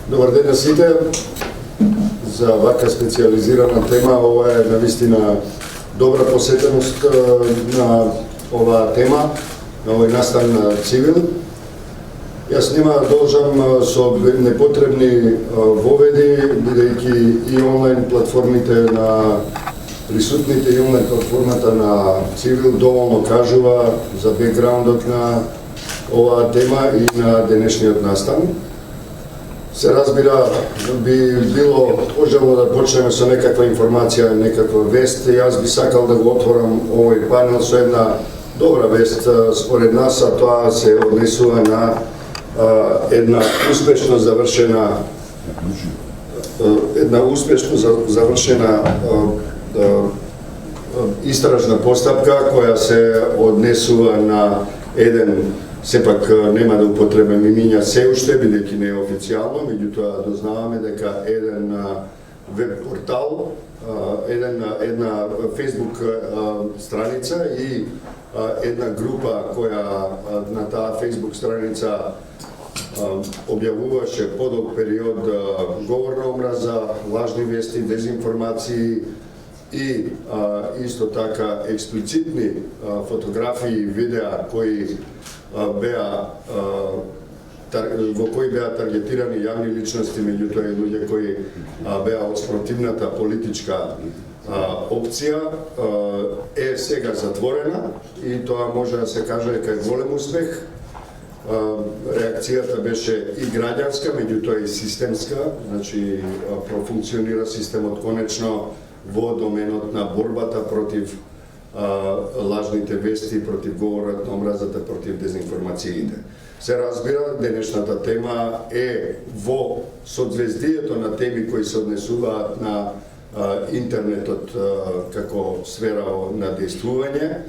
Добар ден на сите. За вака специализирана тема, ова е навистина добра посетеност на оваа тема, на овој настан на Цивил. Јас нема да должам со непотребни воведи, бидејќи и онлайн платформите на присутните и онлайн платформата на Цивил доволно кажува за бекграундот на оваа тема и на денешниот настан. Се разбира, би било пожелно да почнеме со некаква информација, некаква вест. Јас би сакал да го отворам овој панел со една добра вест според нас, а тоа се однесува на една успешно завршена истражна постапка која се однесува на еден, сепак нема да употребам имиња се уште, бидејќи не е официјално, меѓутоа дознаваме дека еден веб портал, една Facebook страница и една група која на таа Facebook страница објавуваше подолг период говорна омраза, лажни вести, дезинформации и исто така експлицитни фотографии и видеа кои во кои беа таргетирани јавни личности, меѓутоа и луѓе кои беа од спротивната политичка опција, е сега затворена и тоа може да се каже дека е голем успех. Реакцијата беше и граѓанска, меѓутоа и системска, значи профункционира системот конечно во доменот на борбата против лажните вести, против говорот на омразата, против дезинформациите. Се разбира, денешната тема е во созвездието на теми кои се однесуваат на интернетот како сфера на действување.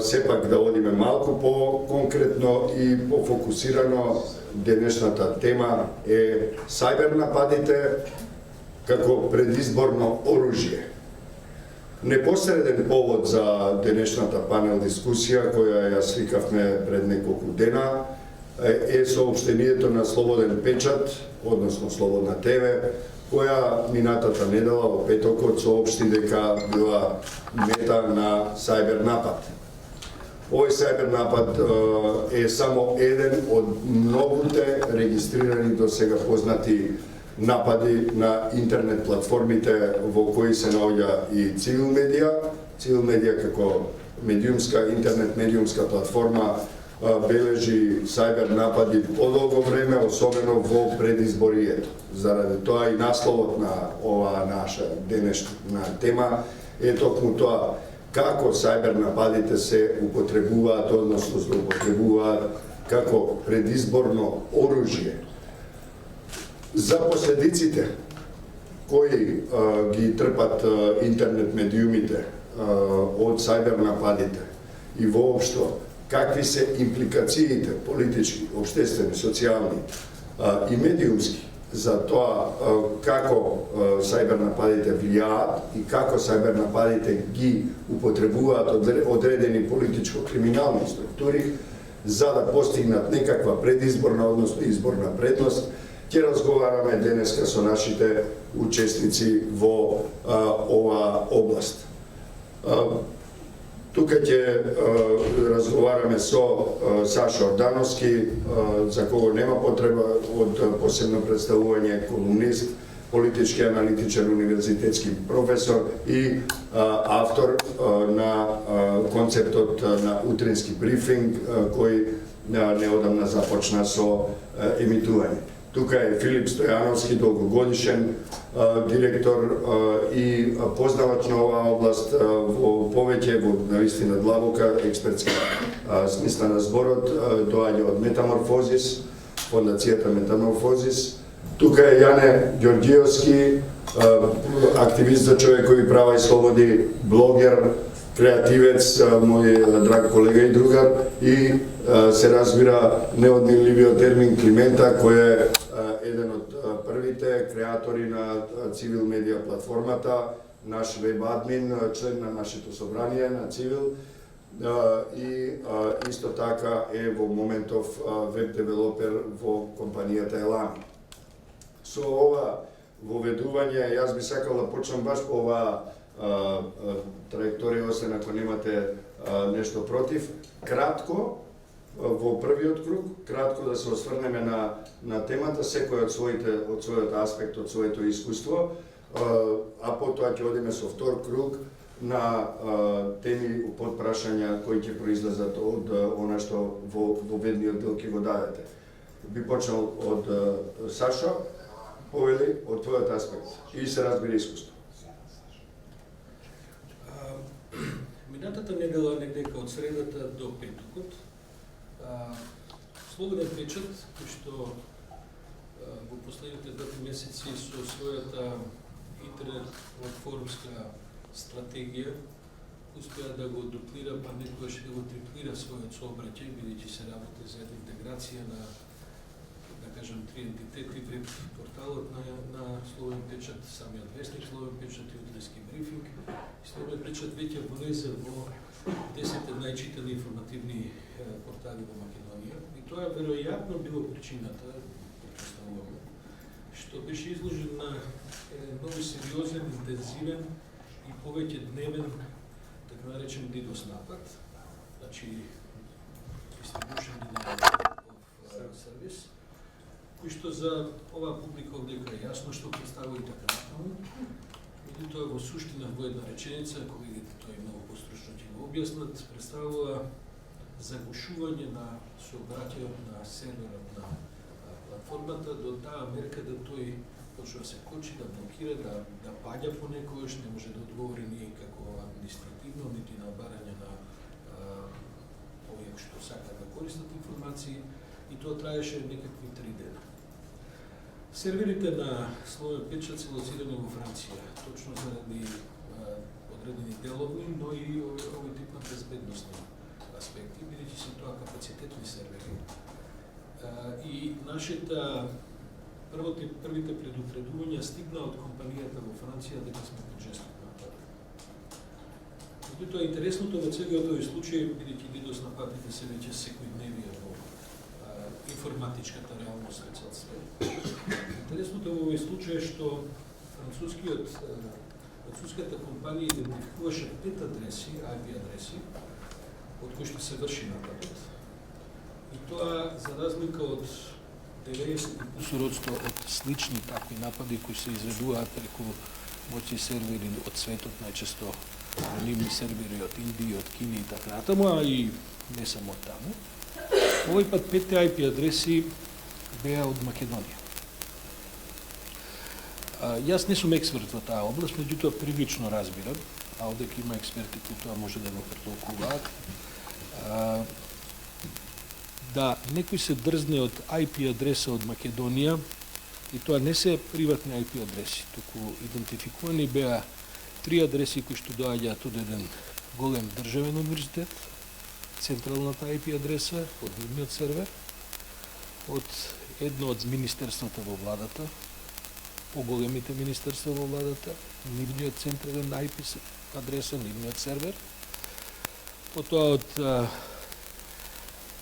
Сепак да одиме малку по-конкретно и по-фокусирано, денешната тема е сајбер нападите како предизборно оружје. Непосреден повод за денешната панел дискусија, која ја свикавме пред неколку дена, е соопштението на Слободен печат, односно Слободна ТВ, која минатата недела во петокот соопшти дека била мета на сајбер напад. Овој сајбер напад е само еден од многуте регистрирани до сега познати напади на интернет платформите во кои се наоѓа и Цивил медија. Цивил медија како интернет медиумска платформа бележи сајбер напади подолго време, особено во предизборието. Заради тоа и насловот на оваа наша денешна тема е токму тоа како сајбер нападите се употребуваат, односно злоупотребуваат како предизборно оружје. За последиците кои ги трпат интернет медиумите од сајбер нападите и воопшто какви се импликациите политички, општествени, социјални и медиумски за тоа како сајбер нападите влијаат и како сајбер нападите ги употребуваат одредени политичко-криминални структури за да постигнат некаква предизборна, односно изборна предност, ќе разговараме денеска со нашите учесници во оваа област. Тука ќе разговараме со Сашо Ордановски, за кого нема потреба од посебно представување, колумнист, политички аналитичар, универзитетски професор и автор на концептот на утрински брифинг, кој неодамна започна со емитување. Тука е Филип Стојановски, долгогодишен директор и познавач на оваа област во повеќе, во навистина длабока експертска смисла на зборот, доаѓа од Метаморфозис, фондацијата Метаморфозис. Тука е Јане Ѓорѓиевски, активист за човекови права и слободи, блогер, креативец, мој драг колега и другар, и се разбира неодминливиот термин Климента, кој е еден од првите креатори на Цивил медија платформата, наш веб админ, член на нашето собрание на Цивил, и исто така е во моментов веб девелопер во компанијата Елами. Со ова воведување, јас би сакал да почнам баш по оваа траекторија, освен ако немате нешто против. Кратко, во првиот круг, кратко да се осврнеме на темата, секој од својот аспект, од своето искуство, а потоа ќе одиме со втор круг на теми под прашања кои ќе произлезат од она што во ведниот дел ќе го дадете. Би почнал од Сашо, повели од твојот аспект и се разбира искуство. Минатата недела, негдека од средата до петокот, Слободен печат, кој што во последните 2 месеци со својата интернет-платформска стратегија успеа да го дуплира, па некојаш да го триплира својот сообраќај, бидејќи се работи за интеграција на, да кажем, 3 ентитети, веб порталот на Слободен печат, самиот вестник Слободен печат и утрински брифинг. Слободен печат веќе влезе во 10 најчитани информативни портали во Македонија и тоа веројатно било причината, претпоставуваме, што беше изложен на многу сериозен, интензивен и повеќе дневен, така наречен DDoS напад, значи Distribution Denial of Service, кој што за оваа публика овдека е јасно што представува и така натаму. Меѓутоа, во суштина, во една реченица, колегите тоа и многу постручно ќе го објаснат, представува заглушување на сообраќајот на серверот на платформата до таа мерка да тој почва да се кочи, да блокира, да паѓа понекогаш, не може да одговори ни како административно, нити на барање на овие што сакаат да користат информации, и тоа траеше некакви 3 дена. Серверите на Слободен печат се лоцирани во Франција, точно заради одредени делови, но и овој тип на безбедносни аспекти, бидејќи се тоа капацитетни сервери. И првите предупредувања стигна од компанијата во Франција дека сме под жесток напад. Меѓутоа, интересното во целиот овој случај, бидејќи DDoS нападите се веќе секојдневие во информатичката реалност во цел свет. Интересното во овој случај е што француската компанија идентификуваше 5 адреси, IP адреси, од кои што се врши нападот. И тоа, за разлика од 90% од слични такви напади кои се изведуваат преку моќни сервери од светот, најчесто анонимни сервери од Индија, од Кина и така натаму, а и не само таму. Овој пат 5 IP адреси беа од Македонија. Јас не сум експерт во таа област, меѓутоа прилично разбирам, а одека има експерти кои тоа може да го претолкуваат. Да некој се дрзне од IP адреса од Македонија, и тоа не се приватни IP адреси, туку идентификувани беа 3 адреси кои што доаѓаат од еден голем државен универзитет, централната IP адреса од нивниот сервер, од едно од министерствата во владата, поголемите министерства во владата, нивниот централен IP адреса, нивниот сервер, потоа од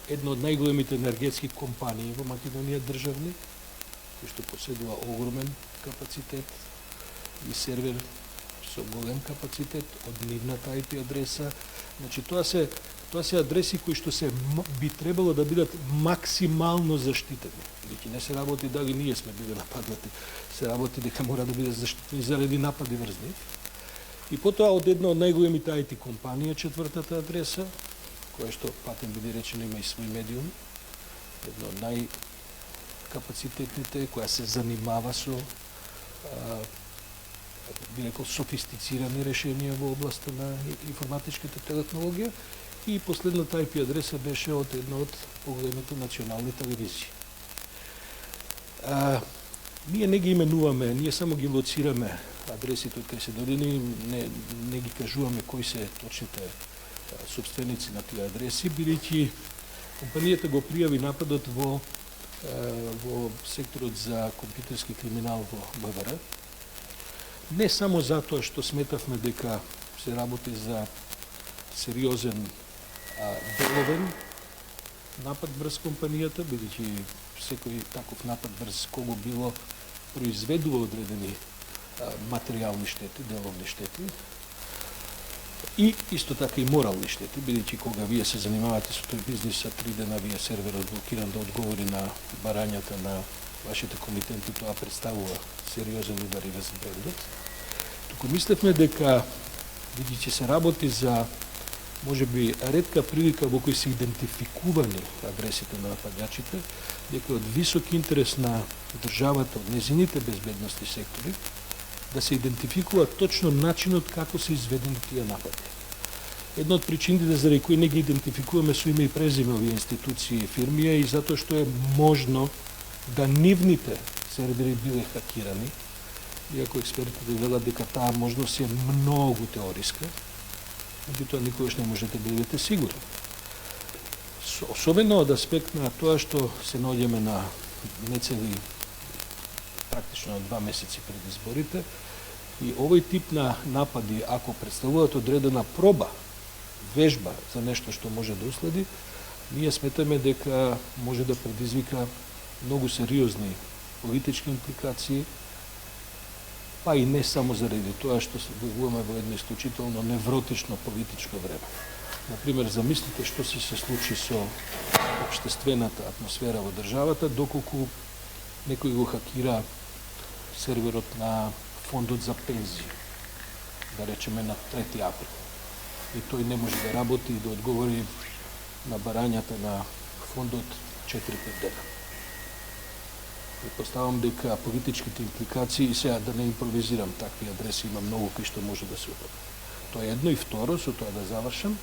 едно од најголемите енергетски компании во Македонија државни, кој што поседува огромен капацитет и сервер со голем капацитет од нивната IP адреса. Значи тоа се адреси кои што би требало да бидат максимално заштитени. Бидејќи не се работи дали ние сме биле нападнати, се работи дека мора да бидат заштитени заради напади врз нив. И потоа од една од најголемите IT компанија, 4-та адреса, која што, патем биде речено, има и свој медиум, едно од најкапацитетните, која се занимава со би рекол софистицирани решенија во областа на информатичката технологија, и последната IP адреса беше од една од поголемите национални телевизии. Ние не ги именуваме, ние само ги лоцираме адресите од кај се додени, не ги кажуваме кои се точните собственици на тие адреси, бидејќи компанијата го пријави нападот во секторот за компјутерски криминал во МВР. Не само затоа што сметавме дека се работи за сериозен деловен напад врз компанијата, бидејќи секој таков напад врз кого било произведува одредени материјални штети, деловни штети, и исто така и морални штети, бидејќи кога вие се занимавате со тој бизнис, за 3 дена вие серверот блокиран да одговори на барањата на вашите комитенти, тоа представува сериозен удар и врз брендот. Туку мислевме дека, бидејќи се работи за можеби ретка прилика во кој се идентификувани агресите на нападачите, дека од висок интерес на државата, од незините безбедности сектори, да се идентификува точно начинот како се изведени тие напади. Една од причините заради кои не ги идентификуваме со име и презиме овие институции и фирми е и затоа што е можно да нивните сервери биле хакирани, иако експертите велат дека таа можност е многу теориска, меѓутоа никогаш не можете да бидете сигурни. Особено од аспект на тоа што се наоѓаме на нецели практично 2 месеци пред изборите, и овој тип на напади, ако представуваат одредена проба, вежба за нешто што може да уследи, ние сметаме дека може да предизвика многу сериозни политички импликации, па и не само заради тоа што се влегуваме во едно исклучително невротично политичко време. Например, замислите што се случи со општествената атмосфера во државата, доколку некој го хакира серверот на фондот за пензии, да речеме на 3 април. И тој не може да работи и да одговори на барањата на фондот 4-5 дена. Предпоставам дека политичките импликации, сега да не импровизирам, такви адреси има многу кои што може да се употреби. Тоа е едно, и второ, со тоа да завршам.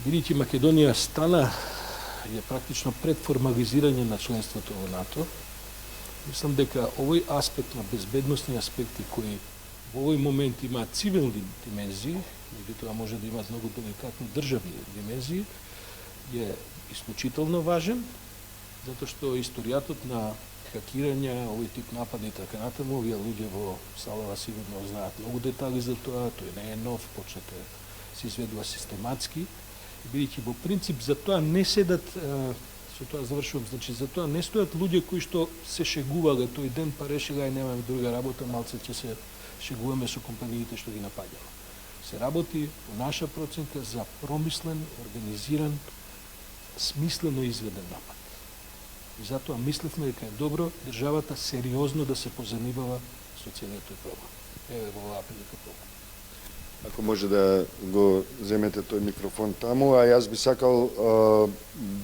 Бидејќи Македонија стана е практично пред формализирање на членството во НАТО, мислам дека овој аспект на безбедносни аспекти кои во овој момент имаат цивилни димензии, меѓутоа може да имаат многу деликатни државни димензии, е исклучително важен, затоа што историјатот на хакирање, овој тип напади и така натаму, овие луѓе во салава сигурно знаат многу детали за тоа, тој не е нов, почнете се изведува систематски, бидејќи во принцип за тоа не седат, со тоа завршувам, значи за тоа не стојат луѓе кои што се шегувале тој ден, па решиле ај немаме друга работа, малце ќе се шегуваме со компаниите што ги напаѓаме. Се работи по наша проценка за промислен, организиран, смислено изведен напад. И затоа мислевме дека е добро државата сериозно да се позанимава со целиот тој проблем. Еве во оваа прилика толку. Ако може да го земете тој микрофон таму, а јас би сакал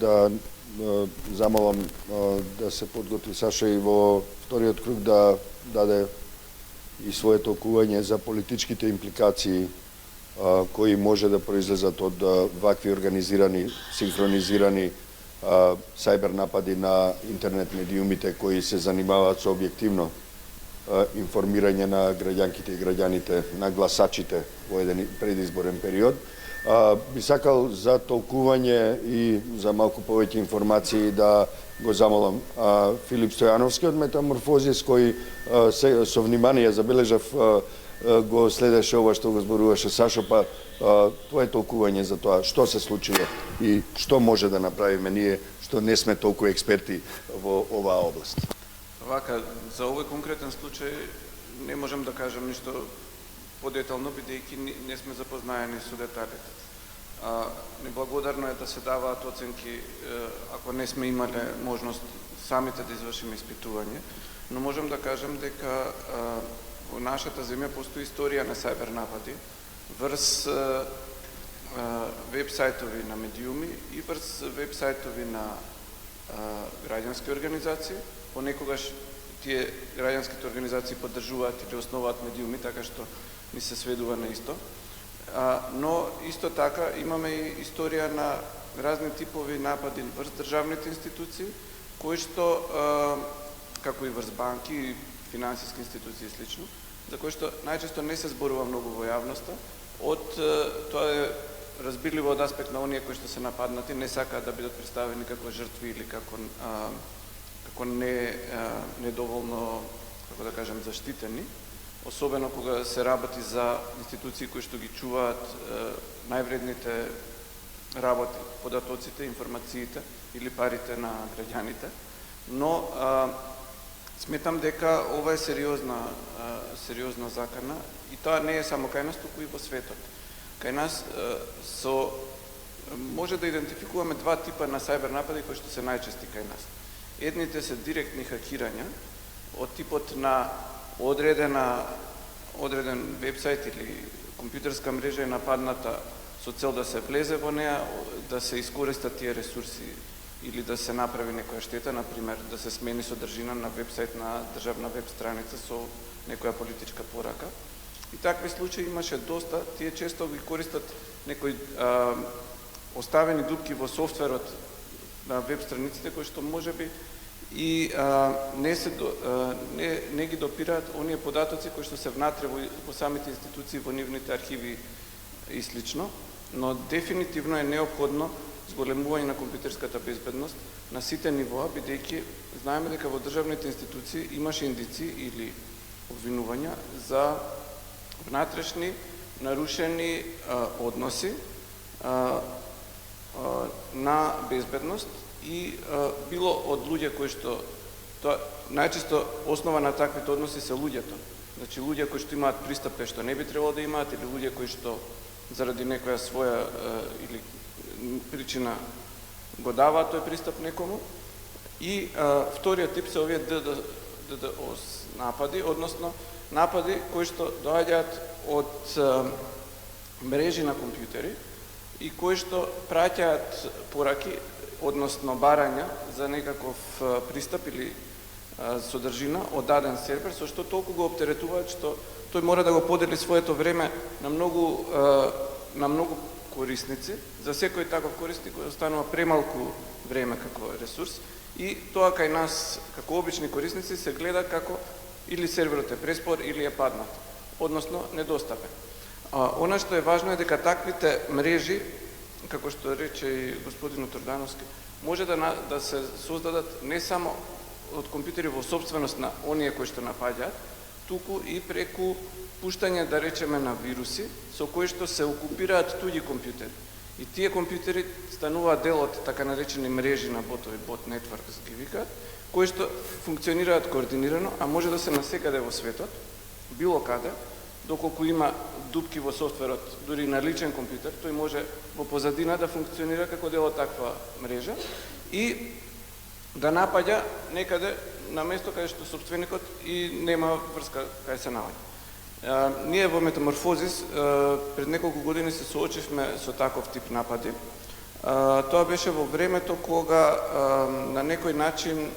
да замолам да се подготви Саша и во вториот круг да даде и свое толкување за политичките импликации кои може да произлезат од вакви организирани, синхронизирани сајбер напади на интернет медиумите кои се занимаваат со објективно информирање на граѓанките и граѓаните, на гласачите во еден предизборен период. Би сакал за толкување и за малку повеќе информации да го замолам Филип Стојановски од Метаморфозис, кој со внимание забележав го следеше ова што го зборуваше Сашо, па твое толкување за тоа што се случило и што може да направиме ние што не сме толку експерти во оваа област. Вака, за овој конкретен случај не можем да кажем ништо подетално, бидејќи не сме запознаени со деталите. Неблагодарно е да се даваат оценки ако не сме имале можност самите да извршиме испитување, но можем да кажем дека во нашата земја постои историја на сајбер напади врз веб-сајтови на медиуми и врз веб-сајтови на граѓански организации. Понекогаш тие граѓанските организации поддржуваат или основаат медиуми, така што ни се сведува на исто. Но исто така имаме и историја на разни типови напади врз државните институции, кои што, како и врз банки и финансиски институции и слично, за кои што најчесто не се зборува многу во јавноста, тоа е разбирливо од аспект на оние кои што се нападнати, не сакаат да бидат представени како жртви или како недоволно, како да кажем, заштитени, особено кога се работи за институции кои што ги чуваат највредните работи, податоците, информациите или парите на граѓаните. Но Сметам дека ова е сериозна закана и тоа не е само кај нас, туку и во светот. Кај нас може да идентификуваме два типа на сајбер напади кои што се најчести кај нас. Едните се директни хакирања од типот на одреден вебсайт или компјутерска мрежа е нападната со цел да се влезе во неа, да се искористат тие ресурси или да се направи некоја штета, например да се смени содржина на вебсайт на државна веб страница со некоја политичка порака. И такви случаи имаше доста, тие често ги користат некои оставени дупки во софтверот на веб страниците кои што можеби и не ги допираат оние податоци кои што се внатре во самите институции, во нивните архиви и слично, но дефинитивно е неопходно зголемување на компјутерската безбедност на сите нивоа, бидејќи знаеме дека во државните институции имаше индици или обвинувања за внатрешни нарушени односи на безбедност и било од луѓе кои што најчесто основа на таквите односи се луѓето. Значи луѓе кои што имаат пристап кај што не би требало да имаат или луѓе кои што заради некоја своја или причина го даваат тој пристап некому. И вториот тип се овие DDoS напади, односно напади кои што доаѓаат од мрежи на компјутери и кои што праќаат пораки, односно барања за некаков пристап или содржина од даден сервер, со што толку го оптеретуваат што тој мора да го подели своето време на многу корисници. За секој таков корисник останува премалку време како ресурс и тоа кај нас како обични корисници се гледа како или серверот е преспор или е паднат, односно недостапен. Она што е важно е дека таквите мрежи, како што рече и господинот Ордановски, може да се создадат не само од компјутери во сопственост на оние кои што напаѓаат, туку и преку пуштање, да речеме, на вируси, со кои што се окупираат туѓи компјутери. И тие компјутери стануваат дел од така наречени мрежи на ботови, bot networks ги викаат, кои што функционираат координирано, а може да се насекаде во светот, било каде, доколку има дупки во софтверот, дури на личен компјутер, тој може во позадина да функционира како дел од таква мрежа и да напаѓа некаде на место каде што сопственикот и нема врска кај се наоѓа. Ние во Метаморфозис пред неколку години се соочивме со таков тип напади. Тоа беше во времето кога на некој начин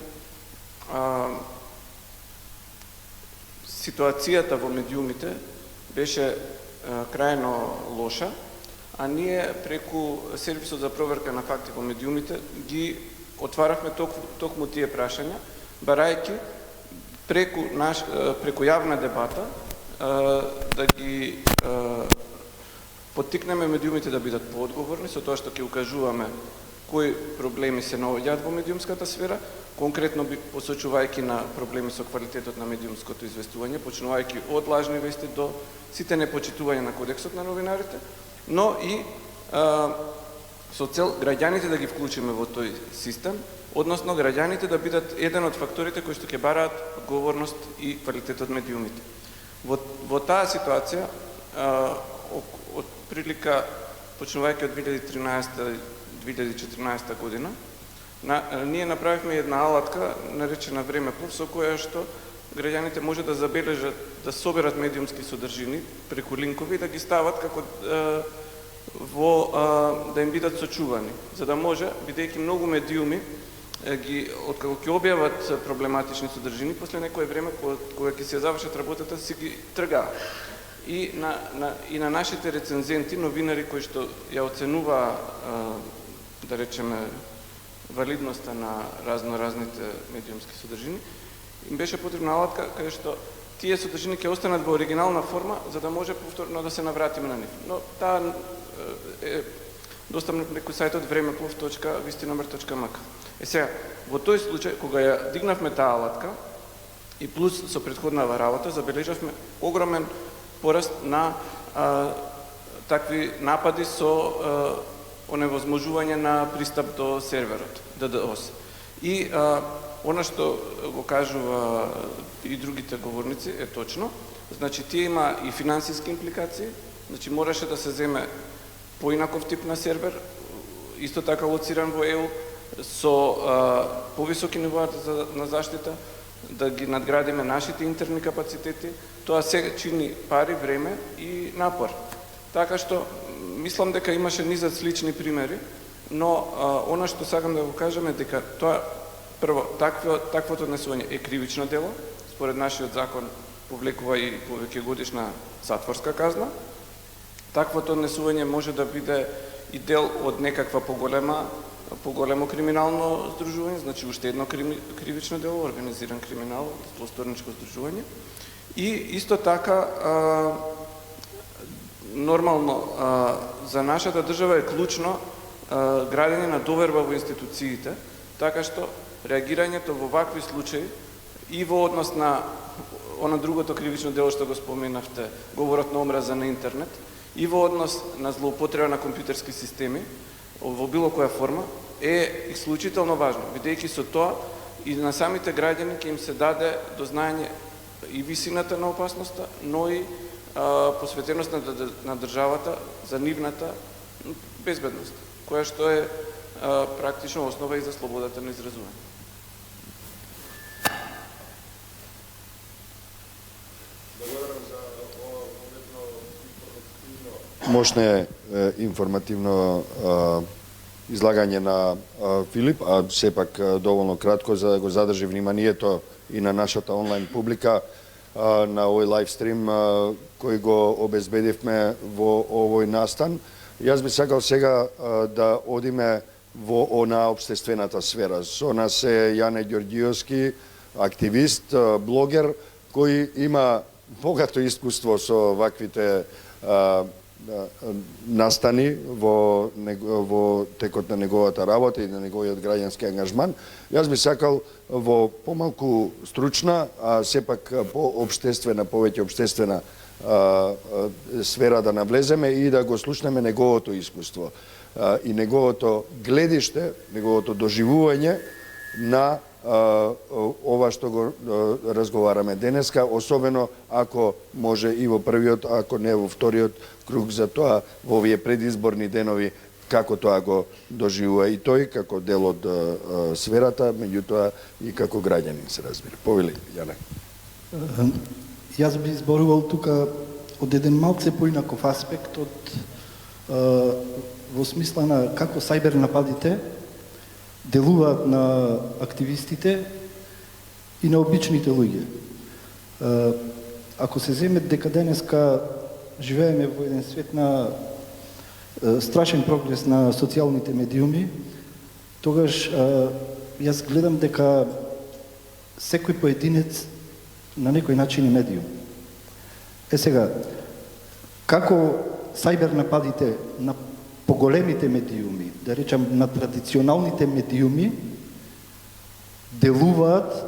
ситуацијата во медиумите беше крајно лоша, а ние преку сервисот за проверка на факти во медиумите ги отварахме токму тие прашања, барајќи преку јавна дебата да ги поттикнеме медиумите да бидат поодговорни со тоа што ќе укажуваме кои проблеми се наоѓаат во медиумската сфера, конкретно посочувајќи на проблеми со квалитетот на медиумското известување, почнувајќи од лажни вести до сите непочитување на кодексот на новинарите, но и со цел граѓаните да ги вклучиме во тој систем, односно граѓаните да бидат еден од факторите кои што ќе бараат одговорност и квалитет од медиумите. Во таа ситуација, од прилика почнувајќи од 2013-2014 година, ние направивме една алатка наречена Времеплов, со која што граѓаните може да забележат, да соберат медиумски содржини преку линкови и да ги стават како да им бидат сочувани, за да може, бидејќи многу медиуми откако ќе објават проблематични содржини, после некое време кога ќе се завршат работата, си ги тргаат. И на нашите рецензенти, новинари кои што ја оценуваа, да речеме, валидноста на разните медиумски содржини, им беше потребна алатка каде што тие содржини ќе останат во оригинална форма, за да може повторно да се навратиме на нив. Но таа е достапна преку сајтот vremeplov.vistinomer.mk. Сега, во тој случај, кога ја дигнавме таа алатка и плюс со претходнава работа, забележавме огромен пораст на такви напади со оневозможување на пристап до серверот, DDoS. И она што го кажува и другите говорници е точно. Значи, тие има и финансиски импликации, значи мораше да се земе поинаков тип на сервер, исто така лоциран во ЕУ, со повисоки нивоа на заштита, да ги надградиме нашите интерни капацитети. Тоа се чини пари, време и напор. Така што, мислам дека имаше низад слични примери, но она што сакам да го кажам е дека тоа, прво, таквото однесување е кривично дело, според нашиот закон повлекува и повеќегодишна затворска казна. Таквото однесување може да биде и дел од некаква поголемо криминално здружување, значи уште едно кривично дело, организиран криминал, злосторничко здружување. И исто така, нормално, за нашата држава е клучно градење на доверба во институциите, така што реагирањето во вакви случаи и во однос на она другото кривично дело што го споменавте, говорот на омраза на интернет, и во однос на злоупотреба на компјутерски системи, во било која форма, е исклучително важно, бидејќи со тоа и на самите граѓани ќе им се даде до знаење и висината на опасноста, но и посветеност на државата за нивната безбедност, која што е практично основа и за слободата на изразување. Мощно информативно излагање на Филип, а сепак доволно кратко за да го задржи вниманието и на нашата онлайн публика на овој лайвстрим кој го обезбедивме во овој настан. Јас би сакал сега да одиме во она општествената сфера. Со нас е Јане Ѓорѓиовски, активист, блогер, кој има богато искуство со ваквите настани во текот на неговата работа и на неговиот граѓански ангажман. Јас би сакал во помалку стручна, а сепак повеќе општествена сфера да навлеземе и да го слушнеме неговото искуство и неговото гледиште, неговото доживување на ова што го разговараме денеска, особено ако може и во првиот, ако не во вториот круг за тоа во овие предизборни денови, како тоа го доживува и тој како дел од сферата, меѓутоа и како граѓанин се разбира. Повели, Јане. Јас би зборувал тука од еден малце поинаков аспект во смисла на како сајбер нападите делуваат на активистите и на обичните луѓе. Ако се земе дека денеска живееме во еден свет на страшен прогрес на социјалните медиуми, тогаш јас гледам дека секој поединец на некој начин е медиум. Сега, како сајбер нападите на поголемите медиуми, да речам на традиционалните медиуми, делуваат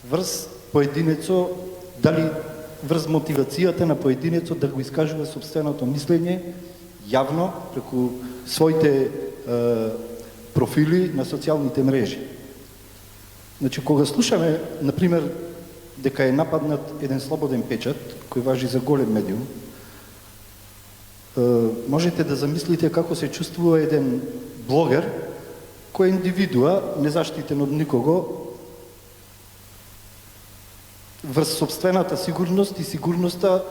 врз поединецо, дали врз мотивацијата на поединецот да го искажува собственото мислење јавно преку своите профили на социјалните мрежи. Значи, кога слушаме, например, дека е нападнат еден слободен печат, кој важи за голем медиум, можете да замислите како се чувствува еден блогер, кој е индивидуа, незаштитен од никого, врз собствената сигурност и сигурноста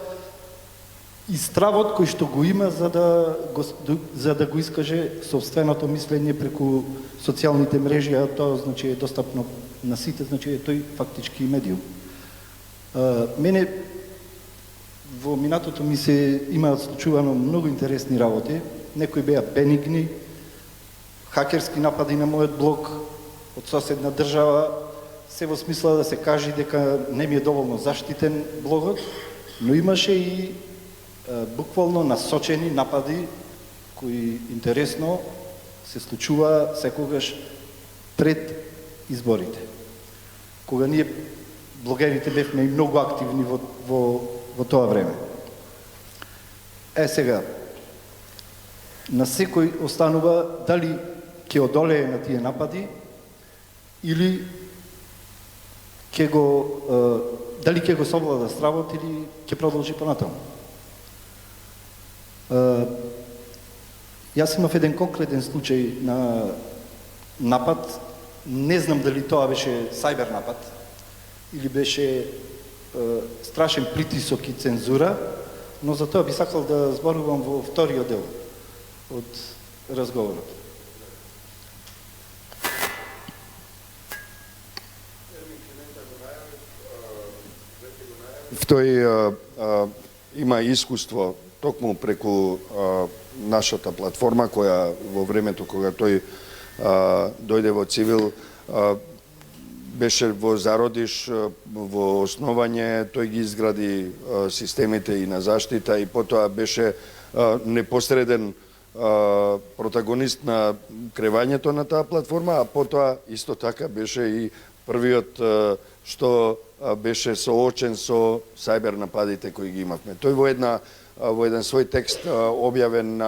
и стравот кој што го има за да го искаже собственото мислење преку социјалните мрежи, а тоа значи е достапно на сите, значи е тој фактички медиум. Мене во минатото ми се имаат случувано многу интересни работи, некои беа бенигни, хакерски напади на мојот блог од соседна држава, се во смисла да се каже дека не ми е доволно заштитен блогот, но имаше и буквално насочени напади кои интересно се случува секогаш пред изборите. Кога ние блогерите бевме и многу активни во тоа време. Сега, на секој останува дали ќе одолее на тие напади или дали ќе го совлада стравот или ќе продолжи понатаму. Јас имав еден конкретен случај на напад. Не знам дали тоа беше сајбер напад или беше страшен притисок и цензура, но за тоа би сакал да зборувам во вториот дел од разговорот. Тој има искуство токму преку нашата платформа, која во времето кога тој дојде во цивил, беше во зародиш, во основање, тој ги изгради системите и на заштита и потоа беше непосреден протагонист на кревањето на таа платформа, а потоа исто така беше и првиот што беше соочен со сајбер нападите кои ги имавме. Тој во еден свој текст објавен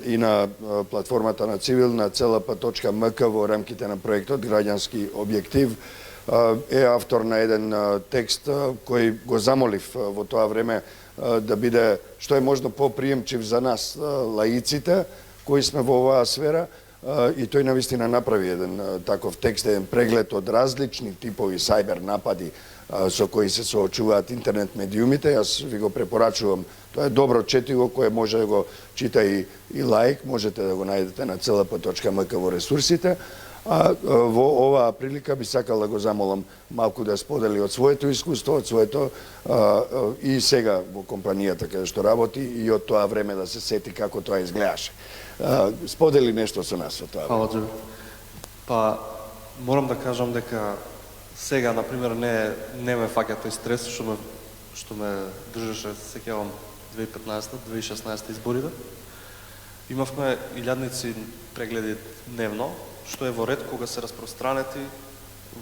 и на платформата на Цивил на CLP.mk во рамките на проектот Граѓански објектив е автор на еден текст кој го замолив во тоа време да биде што е можно поприемчив за нас лаиците кои сме во оваа сфера. И тој навистина направи еден таков текст, еден преглед од различни типови сајбер напади со кои се соочуваат интернет медиумите. Јас ви го препорачувам. Тоа е добро четиво кое може да го чита и лаик, можете да го најдете на CLP.mk во ресурсите. А во оваа прилика би сакал да го замолам малку да сподели од своето искуство, од своето и сега во компанијата каде што работи и од тоа време да се сети како тоа изгледаше. Сподели нешто со нас од тоа. Фала, Джоби. Па, морам да кажам дека сега, например, не ме фаќа тој стрес што ме држеше, сеќавам 2015-2016 изборите. Имавме илјадници прегледи дневно, што е во ред кога се распространети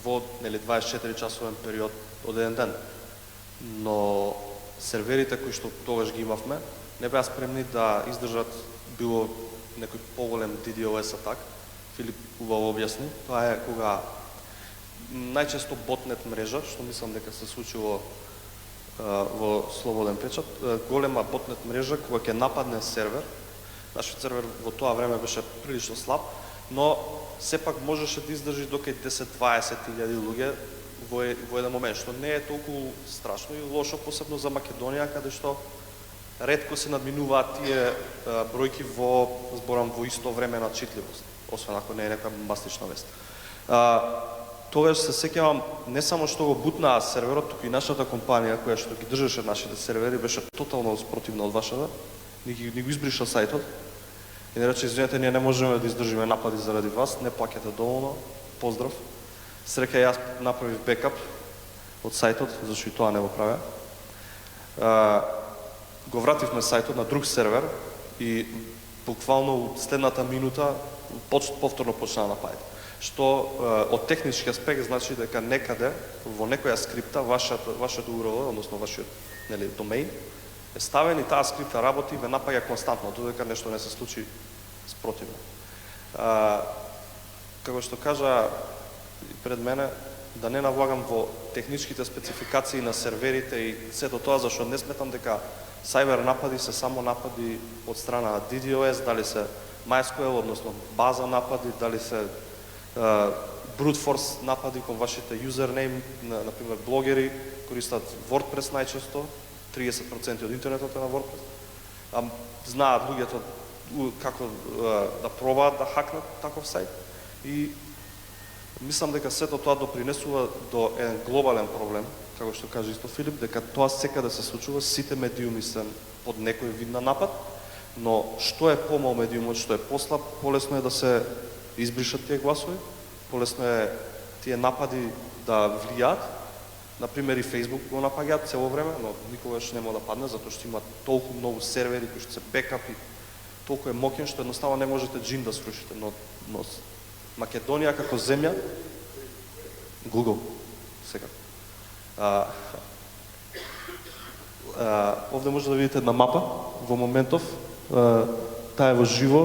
во 24 часовен период од еден ден. Но серверите кои што тогаш ги имавме не беа спремни да издржат било некој поголем DDoS атак. Филип убаво објасни. Тоа е кога најчесто ботнет мрежа, што мислам дека се случило во Слободен печат, голема ботнет мрежа кога ќе нападне сервер. Нашиот сервер во тоа време беше прилично слаб, но сепак можеше да издржи до кај 10-20 илјади луѓе во еден момент, што не е толку страшно и лошо, посебно за Македонија, каде што ретко се надминуваат тие бројки во исто време на читливост, освен ако не е некоја бомбастична вест. Тогаш се сеќавам не само што го бутнаа серверот, туку и нашата компанија која што ги држеше нашите сервери беше тотално спротивна од вашата, ни го избриша сајтот и не рече, извинете, ние не можеме да издржиме напади заради вас, не плаќате доволно, поздрав. Среќа јас направив бекап од сајтот, зашто и тоа не го правя. Го вративме сајтот на друг сервер и буквално следната минута повторно почна нападите. Што од технички аспект значи дека некаде во некоја скрипта вашето URL, односно вашиот домеин е ставен и таа скрипта работи и ве напаѓа константно, додека нешто не се случи спротивно. Како што кажа пред мене, да не навлагам во техничките спецификации на серверите и сето тоа, зашто не сметам дека сајбер напади се само напади од страна DDoS, дали се MySQL, односно база напади, дали се brute force напади кон вашите юзернейм, например блогери користат WordPress најчесто, 30% од интернетот е на WordPress. Знаат луѓето како да пробаат да хакнат таков сајт и мислам дека сето тоа допринесува до еден глобален проблем, како што кажа исто Филип, дека тоа секаде се случува, сите медиуми се под некој вид на напад, но што е помал медиумот, што е послаб, полесно е да се избришат тие гласови, полесно е тие напади да влијаат. Например, и Facebook го напаѓаат цело време, но никогаш нема да падне, затоа што има толку многу сервери кои што се бекапи, толку е моќен што едноставно не можете джин да срушите, но Македонија како земја, Google, сега. Овде може да видите една мапа во моментов, таа е во живо,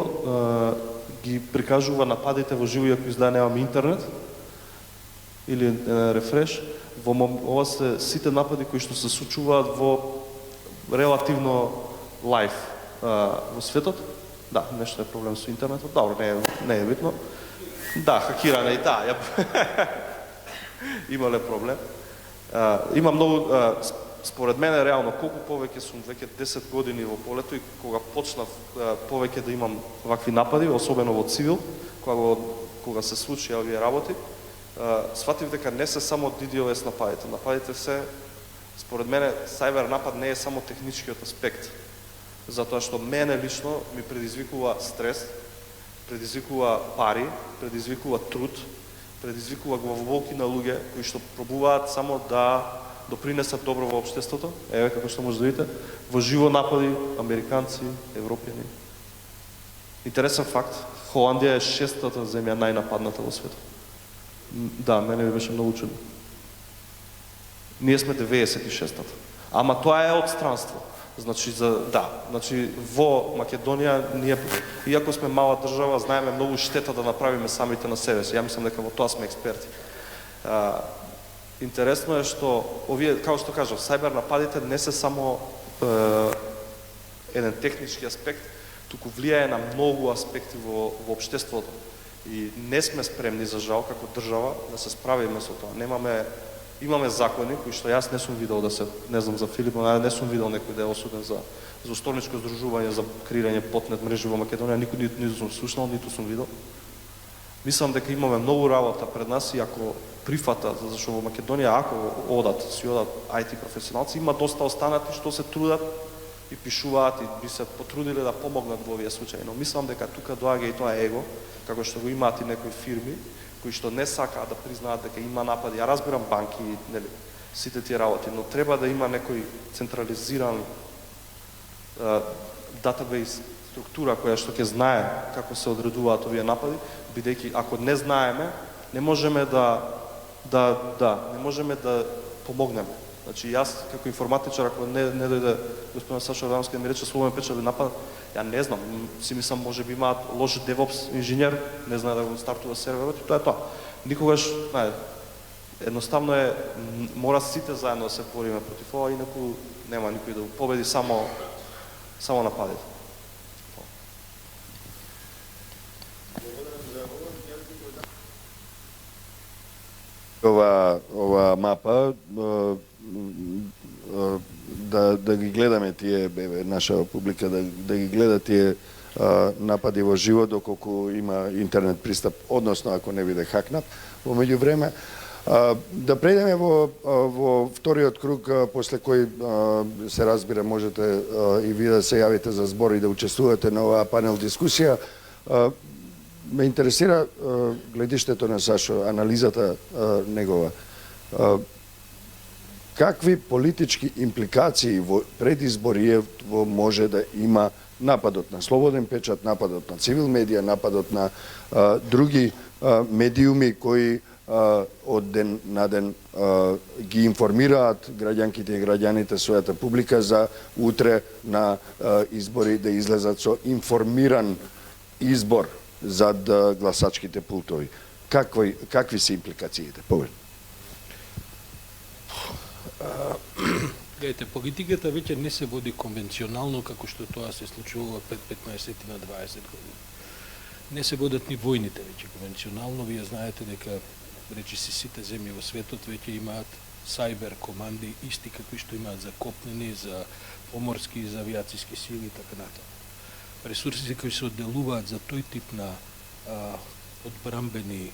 ги прикажува нападите во живо, ако изгледа немаме интернет, или рефреш. Ова се сите напади кои што се случуваат во релативно лайф во светот. Да, нешто е проблем со интернетот. Добро, не е битно. Да, хакирање и таа. Имале проблем. Има многу, според мене, реално, колку повеќе сум веќе 10 години во полето и кога почнав повеќе да имам вакви напади, особено во цивил, кога се случи овие работи, сватив дека не се само DDoS нападите. Нападите се, според мене, сайбер напад не е само техничкиот аспект, затоа што мене лично ми предизвикува стрес, предизвикува пари, предизвикува труд, предизвикува главоболки на луѓе кои што пробуваат само да допринесат добро во општеството. Еве како што може да видите, во живо напади американци, европјани. Интересен факт, Холандија е 6-та земја најнападната во светот. Да, мене ми беше многу чудно. Ние сме 96-та. Ама тоа е од странство. Значи, во Македонија, ние, иако сме мала држава, знаеме многу штета да направиме самите на себе си. Ја мислам дека во тоа сме експерти. Интересно е што, овие, како што кажав, сайбер нападите не се само еден технички аспект, туку влијае на многу аспекти во општеството. И не сме спремни, за жал, како држава, да се справиме со тоа. Имаме закони кои што јас не сум видел не знам за Филип, но не сум видел некој да е осуден за усторничко здружување за креирање потнет мрежи во Македонија, никој ниту сум слушнал, ниту сум видел. Мислам дека имаме многу работа пред нас и ако прифатат, зашто во Македонија ако си одат IT професионалци, има доста останати што се трудат и пишуваат и би се потрудиле да помогнат во овие случаи, но мислам дека тука доаѓа и тоа его, како што го имаат и некои фирми кои што не сакаат да признаат дека има напади. Ја разбирам банки и сите тие работи, но треба да има некој централизиран датабейс структура која што ќе знае како се одредуваат овие напади, бидејќи ако не знаеме, не можеме не можеме да помогнеме. Значи јас како информатичар, ако не дојде господин Сашо Радамски да ми рече Слободен Печат напад, ја не знам, си мислам можеби имаат лош DevOps инженер, не знае да го стартува серверот и тоа е тоа. Никогаш, едноставно мора сите заедно да се бориме против ова, инаку нема никој да победи, само нападите. Ова мапа да ги гледаме тие, наша публика да ги гледа тие напади во живо доколку има интернет пристап, односно ако не биде хакнат во меѓувреме. Да прејдеме во вториот круг, после кој се разбира можете и вие да се јавите за збор и да учествувате на оваа панел дискусија. Ме интересира гледиштето на Сашо, анализата негова. Какви политички импликации во предизборието може да има нападот на Слободен Печат, нападот на Цивил медија, нападот на други медиуми кои од ден на ден ги информираат граѓанките и граѓаните својата публика за утре на избори да излезат со информиран избор зад гласачките пултови. Какви се импликациите? Повеќе. Гледайте, политиката веќе не се води конвенционално како што тоа се случува пред 15 на 20 години. Не се водат ни војните веќе конвенционално. Вие знаете дека речиси сите земји во светот веќе имаат сайбер команди исти какви што имаат за копнени, за поморски и за авиациски сили и така натаму. Ресурсите кои се одделуваат за тој тип на одбрамбени,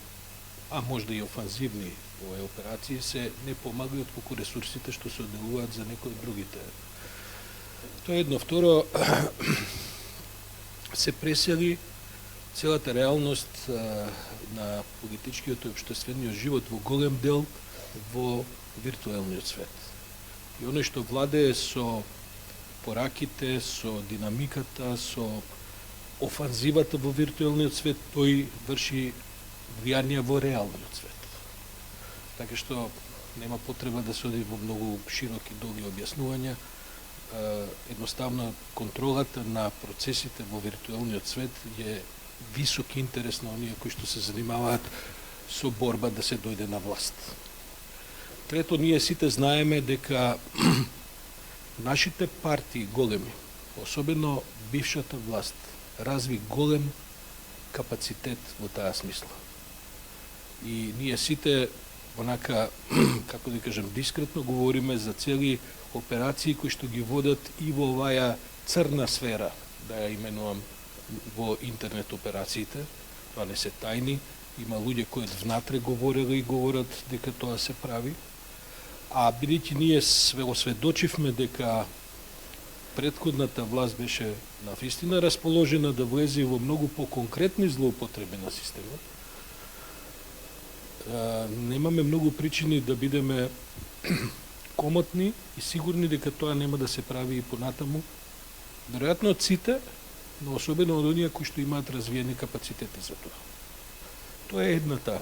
а можда и офанзивни овие операции се не помагаат отколку ресурсите што се одделуваат за некои другите. Тоа е едно. Второ, се пресели целата реалност на политичкиот и општествениот живот во голем дел во виртуелниот свет. И оно што владее со пораките, со динамиката, со офанзивата во виртуелниот свет, тој врши влијание во реалниот свет. Така што нема потреба да се оди во многу широки, долги објаснувања. Едноставно контролата на процесите во виртуелниот свет е висок интерес на оние кои што се занимаваат со борба да се дојде на власт. Трето, ние сите знаеме дека нашите партии големи, особено бившата власт, разви голем капацитет во таа смисла. И ние сите, онака, како да кажем, дискретно говориме за цели операции кои што ги водат и во оваа црна сфера, да ја именувам, во интернет операциите. Тоа не се тајни, има луѓе кои внатре говореле и говорат дека тоа се прави. А бидејќи ние осведочивме дека претходната власт беше навистина расположена да влезе во многу по-конкретни злоупотреби на системот, немаме многу причини да бидеме комотни и сигурни дека тоа нема да се прави и понатаму. Веројатно од сите, но особено од оние кои што имаат развиени капацитети за тоа. Тоа е едната.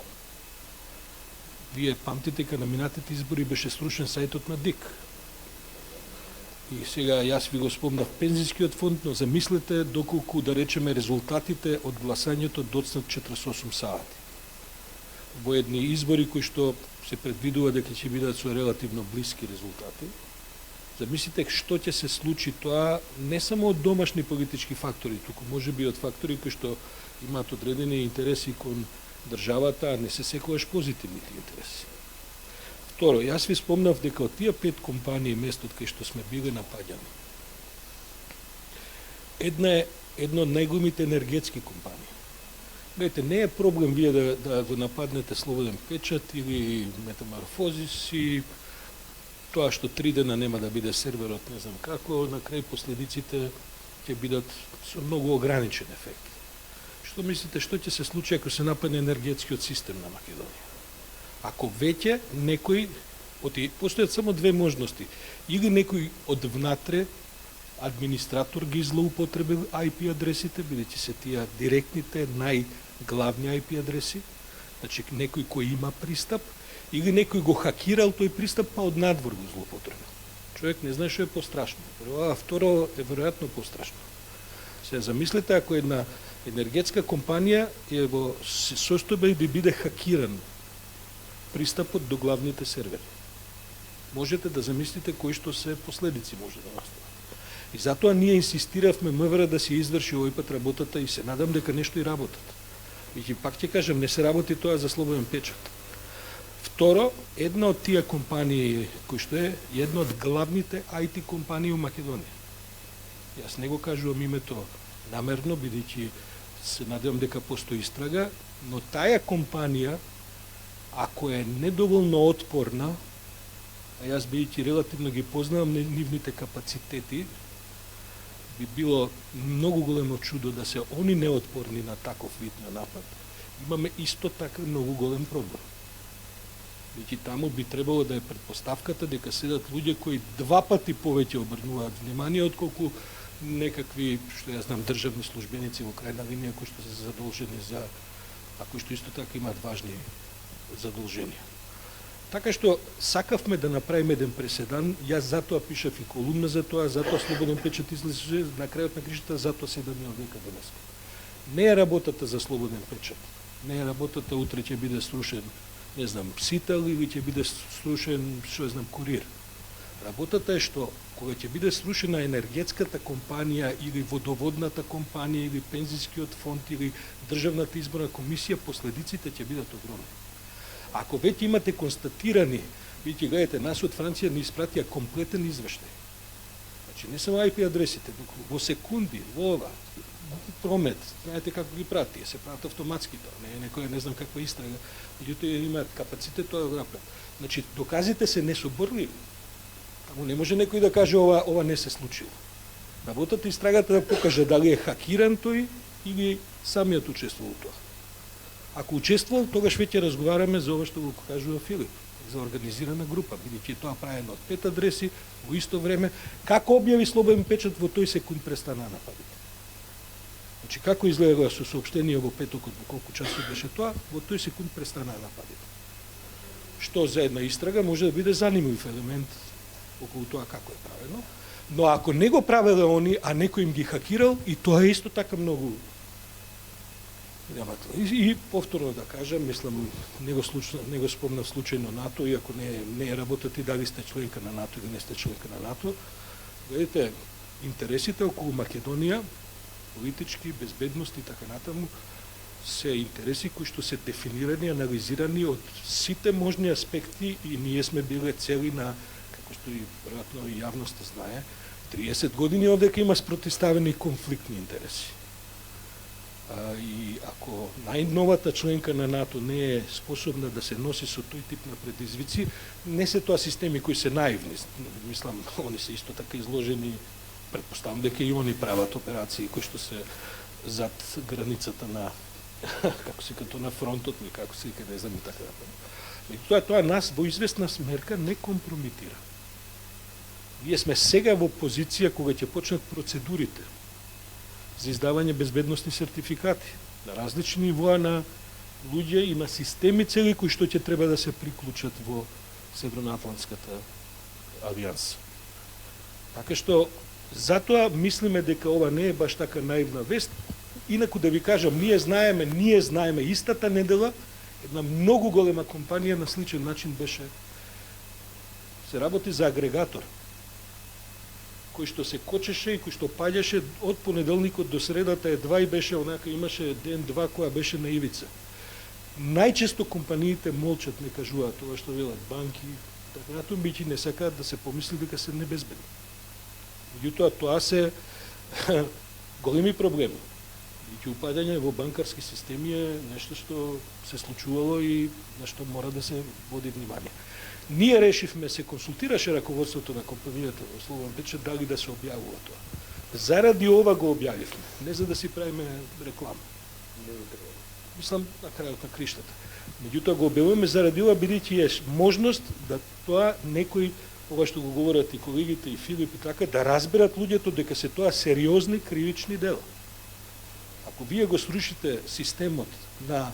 Вие памтите дека на минатите избори беше срушен сајтот на ДИК. И сега јас ви го спомнав пензискиот фонд, но замислете доколку, да речеме, резултатите од гласањето доцнат 48 сати. Во едни избори кои што се предвидува дека ќе бидат со релативно блиски резултати. Замислите што ќе се случи тоа не само од домашни политички фактори, туку можеби од фактори кои што имаат одредени интереси кон државата, а не се секогаш позитивните интереси. Второ, јас ви спомнав дека од тие 5 компании местот кај што сме биле напаѓани, едно од најголемите енергетски компании. Гледайте, не е проблем вие да го нападнете Слободен печат или Метаморфозис и тоа што 3 дена нема да биде серверот, не знам како, на крај последиците ќе бидат со многу ограничен ефект. Што мислите, што ќе се случи ако се нападне енергетскиот систем на Македонија? Ако веќе некој, постојат само две можности, или некој од внатре администратор ги злоупотребил IP адресите, бидејќи се тие директните, најглавни IP адреси, значи некој кој има пристап, или некој го хакирал тој пристап, па од надвор го злоупотребил. Човек не знае што е пострашно. А второ е веројатно пострашно. Се замислете ако една енергетска компанија е во состојба да биде хакиран пристапот до главните сервери. Можете да замислите кои што се последици може да настанат. И затоа ние инсистиравме МВР да се изврши овој пат работата и се надам дека нешто и работат. И пак ќе кажам, не се работи тоа за Слободен печат. Второ, една од тие компании кои што е една од главните IT компании во Македонија. Јас не го кажувам името намерно, бидејќи се надевам дека постои истрага, но таа компанија, ако е недоволно отпорна, а јас бидејќи релативно ги познавам нивните капацитети, би било многу големо чудо да се они неотпорни на таков вид на напад, имаме исто така многу голем проблем. Бидејќи таму би требало да е предпоставката дека седат луѓе кои 2 пати повеќе обрнуваат внимание отколку некакви, што ја знам, државни службеници во крајна линија кои што се задолжени за, а кои што исто така имаат важни задолженија. Така што сакавме да направиме еден преседан, јас затоа пишав и колумна за тоа, затоа Слободен печат излезе на крајот на кришата, затоа 7 века денес. Не е работата за Слободен печат, не е работата утре ќе биде срушен, не знам, Сител или ќе биде срушен, што знам, Курир. Работата е што кога ќе биде срушена енергетската компанија или водоводната компанија или пензискиот фонд или државната изборна комисија, последиците ќе бидат огромни. Ако веќе имате констатирани, бидејќи гледате, нас од Франција ни испратија комплетен извештај. Значи не само IP адресите, во секунди, во ова, промет, знаете како ги прати, се прават автоматски тоа, не е некоја не знам каква истрага, меѓутоа имаат капацитет тоа да го направат. Значи доказите се несоборливи. Таму не може некој да каже ова не се случило. Работата истрагата да покаже дали е хакиран тој или самиот учествувал тоа. Ако учествувал, тогаш веќе разговараме за ова што го кажува Филип, за организирана група, бидејќи тоа правено од 5 адреси во исто време. Како објави Слободен печат, во тој секунд престана нападите. Значи како изгледа со соопштение во петокот, во колку часот беше тоа, во тој секунд престана нападите. Што за една истрага може да биде занимлив елемент околу тоа како е правено, но ако не го правеле они, а некој им ги хакирал, и тоа е исто така многу И повторно да кажам, мислам, не го спомнав случајно НАТО, иако не е работата и дали сте членка на НАТО или не сте членка на НАТО. Видите, интересите околу Македонија, политички, безбедност и така натаму, се интереси кои што се дефинирани, анализирани од сите можни аспекти и ние сме биле цели на, како што и веројатно и јавноста знае, 30 години овдека има спротивставени конфликтни интереси. И ако најновата членка на НАТО не е способна да се носи со тој тип на предизвици, не се тоа системи кои се наивни. Мислам, они се исто така изложени, предпоставам дека и они прават операции кои што се зад границата на како се като на фронтот или како се не знам и така натаму. Тоа нас во известна смерка не компрометира. Ние сме сега во позиција кога ќе почнат процедурите за издавање безбедносни сертификати на различни нивоа на луѓе и на системи цели кои што ќе треба да се приклучат во Северноатлантската алијанса. Така што затоа мислиме дека ова не е баш така наивна вест. Инаку да ви кажам, ние знаеме истата недела една многу голема компанија на сличен начин се работи за агрегатор кој што се кочеше и кој што паѓаше од понеделникот до средата едва и беше онака, имаше ден-два која беше на ивица. Најчесто компаниите молчат, не кажуваат тоа што велат банки, така натаму, бијќи не сакаат да се помисли дека се небезбедни. Меѓутоа тоа се големи проблеми. Бијќи упаѓање во банкарски системи е нешто што се случувало и на што мора да се води внимание. Ние решивме, се консултираше раководството на компанијата во Слободен Печат дали да се објавува тоа. Заради ова го објавивме, не за да си правиме реклама. Мислам, на крајот на криштата. Меѓутоа го објавуваме заради ова, бидејќи е можност да тоа некој, ова што го говорат и колегите и Филип и така, да разберат луѓето дека се тоа сериозни кривични дела. Ако вие го срушите системот на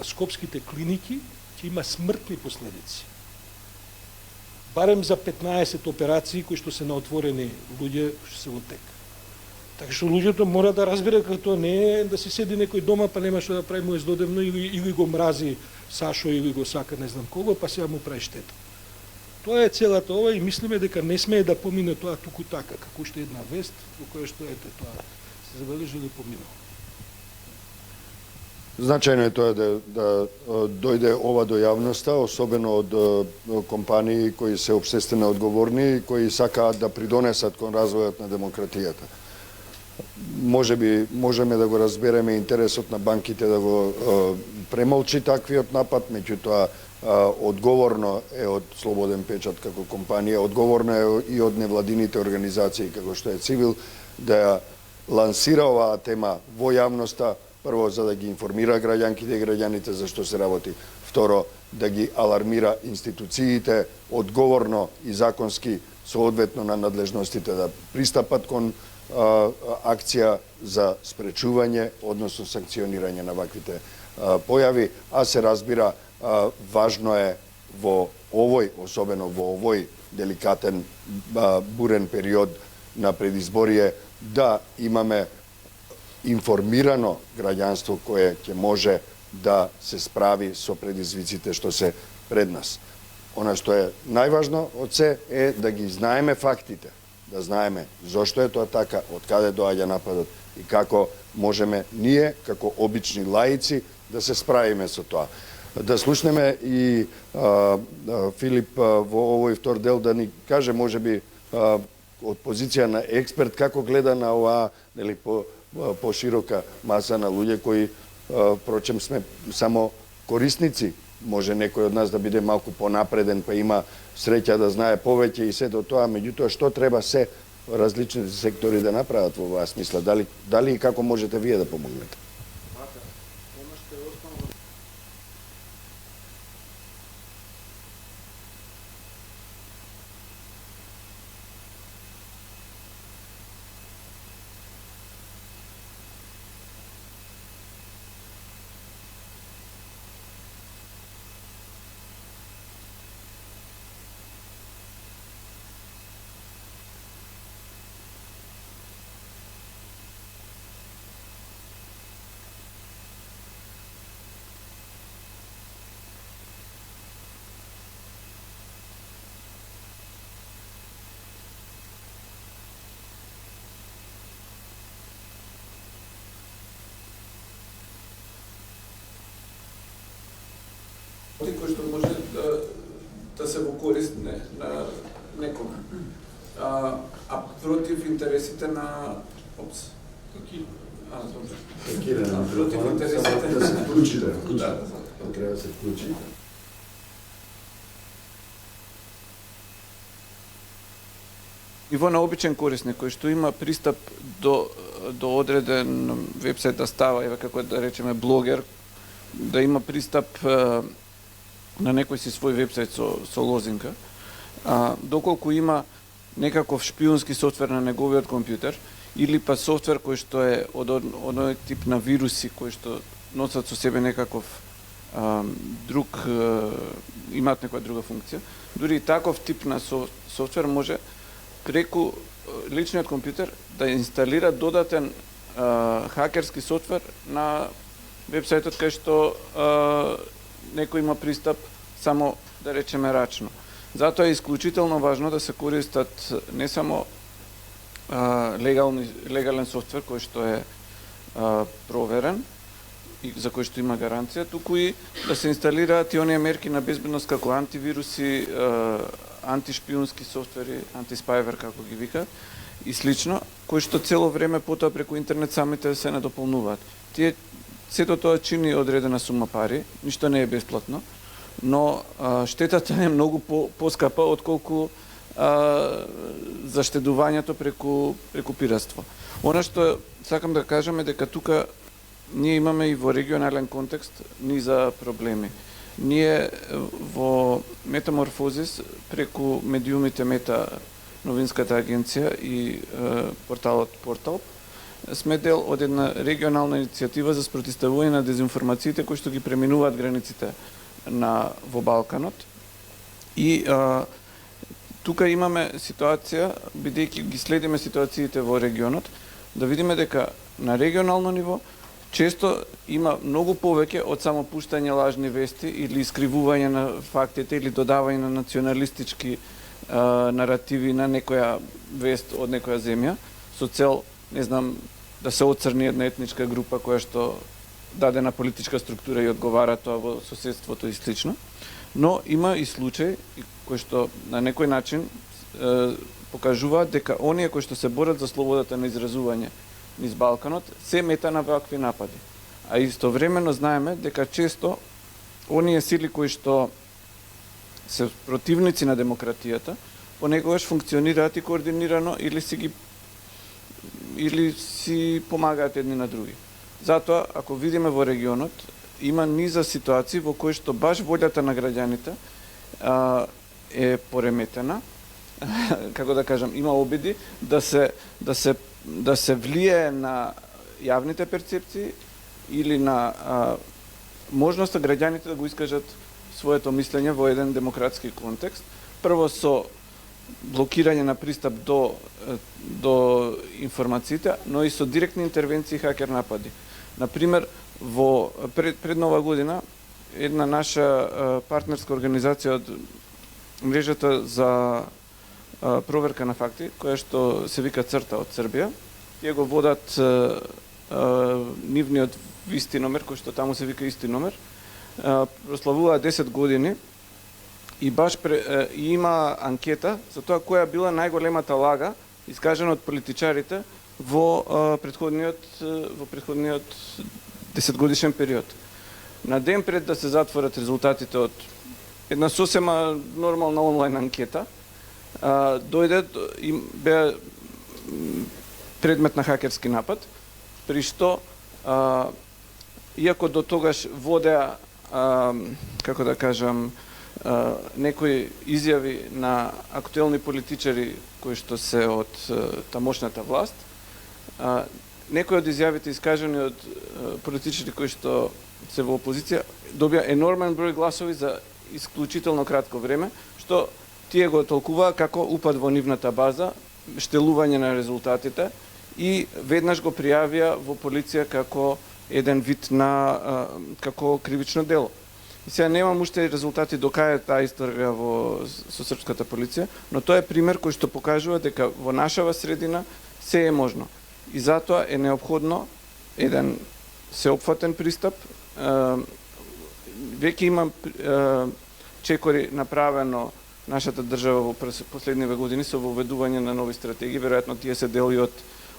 скопските клиники, ќе има смртни последици. Барем за 15 операции кои што се на отворени луѓе што се во тек. Така што луѓето мора да разберат дека тоа не е да се седи некој дома па нема што да прави му ездодевно или го мрази Сашо или го сака не знам кого, па сега му прави штета. Тоа е целата ова и мислиме дека не смее да помине тоа туку така, како уште една вест во која што ете тоа се забележи да поминува. Значајно е тоа да дојде ова до јавноста, особено од компании кои се општествено одговорни и кои сакаат да придонесат кон развојот на демократијата. Можеме да го разбереме интересот на банките да го премолчи таквиот напад, меѓутоа одговорно е од Слободен Печат како компанија, одговорно е и од невладините организации како што е Цивил да ја лансира оваа тема во јавноста. Прво, за да ги информира граѓанките и граѓаните за што се работи. Второ, да ги алармира институциите одговорно и законски соодветно на надлежностите да пристапат кон акција за спречување, односно санкционирање на ваквите појави, а се разбира, важно е во овој, особено во овој деликатен, бурен период на предизборие, да имаме информирано граѓанство кое ќе може да се справи со предизвиците што се пред нас. Она што е најважно од се е да ги знаеме фактите, да знаеме зошто е тоа така, од каде доаѓа нападот и како можеме ние, како обични лаици, да се справиме со тоа. Да слушнеме и Филип во овој втор дел да ни каже, можеби, од позиција на експерт, како гледа на оваа, нели, по широка маса на луѓе кои, впрочем, сме само корисници. Може некој од нас да биде малку понапреден, па има среќа да знае повеќе и се до тоа, меѓутоа што треба се различните сектори да направат во оваа смисла? Дали и како можете вие да помогнете? кој што може да се во корист на некога. А против интересите на Паркиране против само интересите да се вклучи, да. Треба да се вклучи. Ниво на обичен корисник кој што има пристап до одреден вебсайт да става, еве како да речеме блогер, да има пристап на некој си свој вебсайт со лозинка, доколку има некаков шпиунски софтвер на неговиот компјутер или па софтвер кој што е од оној тип на вируси кои што носат со себе некаков друг имаат некоја друга функција, дури и таков тип на софтвер може преку личниот компјутер да инсталира додатен хакерски софтвер на вебсајтот кај што некој има пристап само, да речеме, рачно. Затоа е исклучително важно да се користат не само легален софтвер кој што е проверен и за кој што има гаранција, туку и да се инсталираат и оние мерки на безбедност како антивируси, антишпиунски софтвери, антиспајвер како ги викаат и слично, кои што цело време потоа преку интернет самите се надополнуваат. Сето тоа чини одредена сума пари, ништо не е бесплатно, но штетата е многу поскапа отколку заштедувањето преку пиратство. Она што сакам да кажам е дека тука ние имаме и во регионален контекст низа проблеми. Ние во Метаморфозис преку медиумите Мета, новинската агенција и порталот Портал сме дел од една регионална иницијатива за спротивставување на дезинформациите кои што ги преминуваат границите во Балканот. И тука имаме ситуација, бидејќи ги следиме ситуациите во регионот, да видиме дека на регионално ниво често има многу повеќе од само пуштање лажни вести или искривување на фактите или додавање на националистички наративи на некоја вест од некоја земја со цел, не знам, да се оцрни една етничка група која што дадена политичка структура и одговара тоа во соседството и слично. Но има и случаи кои што на некој начин покажуваат дека оние кои што се борат за слободата на изразување низ Балканот се мета на вакви напади. А истовремено знаеме дека често оние сили кои што се противници на демократијата понекогаш функционираат и координирано или си помагаат едни на други. Затоа, ако видиме во регионот, има низа ситуации во кои што баш волјата на граѓаните е пореметена, како да кажам, има обиди да се влие на јавните перцепции или на можноста граѓаните да го искажат своето мислење во еден демократски контекст. Прво со блокирање на пристап до информациите, но и со директни интервенции и хакер напади. Например, пред Нова година една наша партнерска организација од мрежата за проверка на факти, која што се вика Црта од Србија, тие го водат нивниот исти номер, кој што таму се вика исти номер, прославува 10 години и баш има анкета за тоа која била најголемата лага искажана од политичарите во претходниот 10-годишен период. На ден пред да се затворат резултатите од една сосема нормална онлайн анкета, дојде и беа предмет на хакерски напад, при што иако до тогаш водеа, како да кажам, некои изјави на актуелни политичари кои што се од тамошната власт, некои од изјавите искажани од политичари кои што се во опозиција добија енормен број гласови за исклучително кратко време, што тие го толкуваа како упад во нивната база, штелување на резултатите и веднаш го пријавија во полиција како еден вид на како кривично дело. И сега немам уште резултати до кај таа исторга со српската полиција, но тоа е пример кој што покажува дека во нашава средина се е можно. И затоа е неопходно еден сеопфатен пристап, веќе има чекори направено нашата држава во последниве години со воведување на нови стратегии, веројатно тие се дели од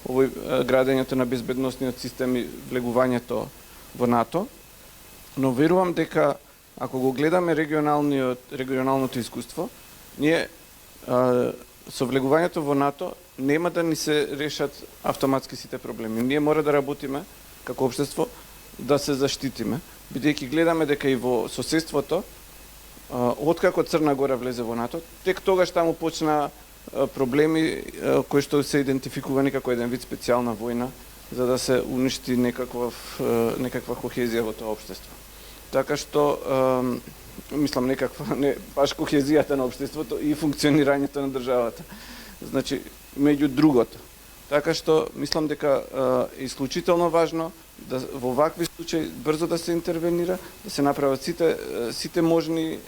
овој градењето на безбедносниот систем и влегувањето во НАТО, но верувам дека ако го гледаме регионалното искуство, ние со влегувањето во НАТО нема да ни се решат автоматски сите проблеми. Ние мора да работиме како општество да се заштитиме, бидејќи гледаме дека и во соседството, откако Црна Гора влезе во НАТО, тек тогаш таму почна проблеми кои што се идентификувани како еден вид специјална војна за да се уништи некаква кохезија во тоа општество. Така што мислам некаква не баш кохезијата на општеството и функционирањето на државата. Значи меѓу другото. Така што мислам дека е исклучително важно да во вакви случаи брзо да се интервенира, да се направат сите можни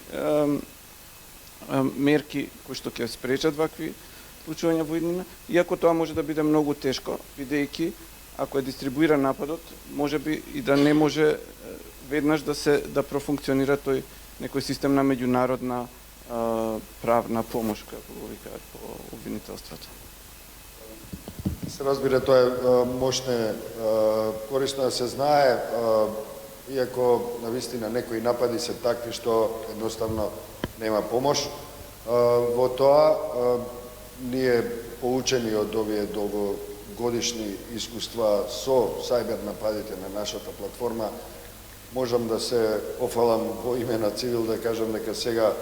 мерки кои што ќе спречат вакви случувања во иднина, иако тоа може да биде многу тешко, бидејќи ако е дистрибуиран нападот, можеби и да не може веднаш да профункционира тој некој систем на меѓународна правна помош, како го викаат по обвинителството. Се разбира, тоа е мощне, корисно да се знае, иако навистина некои напади се такви што едноставно нема помош. Во тоа ние поучени од овие долгогодишни искуства со сајбер нападите на нашата платформа, можам да се пофалам во име на Цивил да кажам дека сега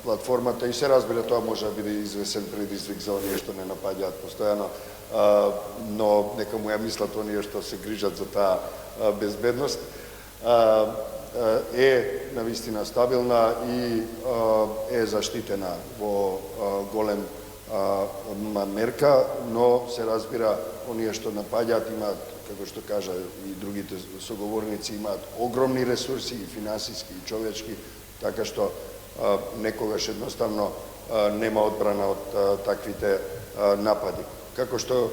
платформата и се разбира тоа може да биде извесен предизвик за оние што не напаѓаат постојано, но нека му ја мислат оние што се грижат за таа безбедност, е навистина стабилна и е заштитена во голем мерка, но се разбира оние што напаѓаат имаат, како што кажа и другите соговорници, имаат огромни ресурси и финансиски и човечки, така што некогаш едноставно нема одбрана од таквите напади. Како што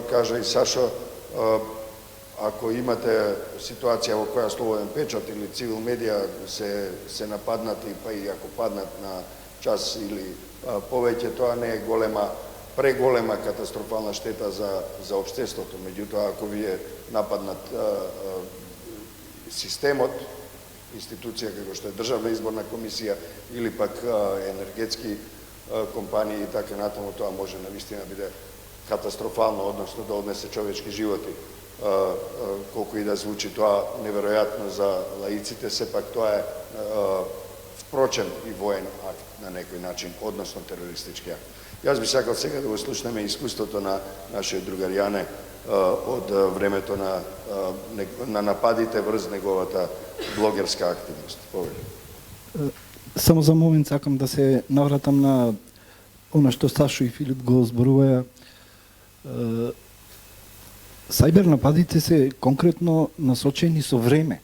кажа и Сашо, ако имате ситуација во која Слободен печат или Цивил медија се нападнати, па и ако паднат на час или повеќе, тоа не е преголема катастрофална штета за општеството. Меѓутоа, ако ви е нападнат системот, институција како што е Државна изборна комисија или пак енергетски компании и така натаму, тоа може навистина биде катастрофално, односно да однесе човечки животи. Колку и да звучи тоа неверојатно за лаиците, сепак тоа е впрочем и воен акт на некој начин, односно терористички акт. Јас би сакал сега да го слушнеме искуството на нашиот другар Јане од времето на нападите врз неговата блогерска активност. Повели. Само за момент сакам да се навратам на она што Сашо и Филип го зборуваја. Сајбер нападите се конкретно насочени со време.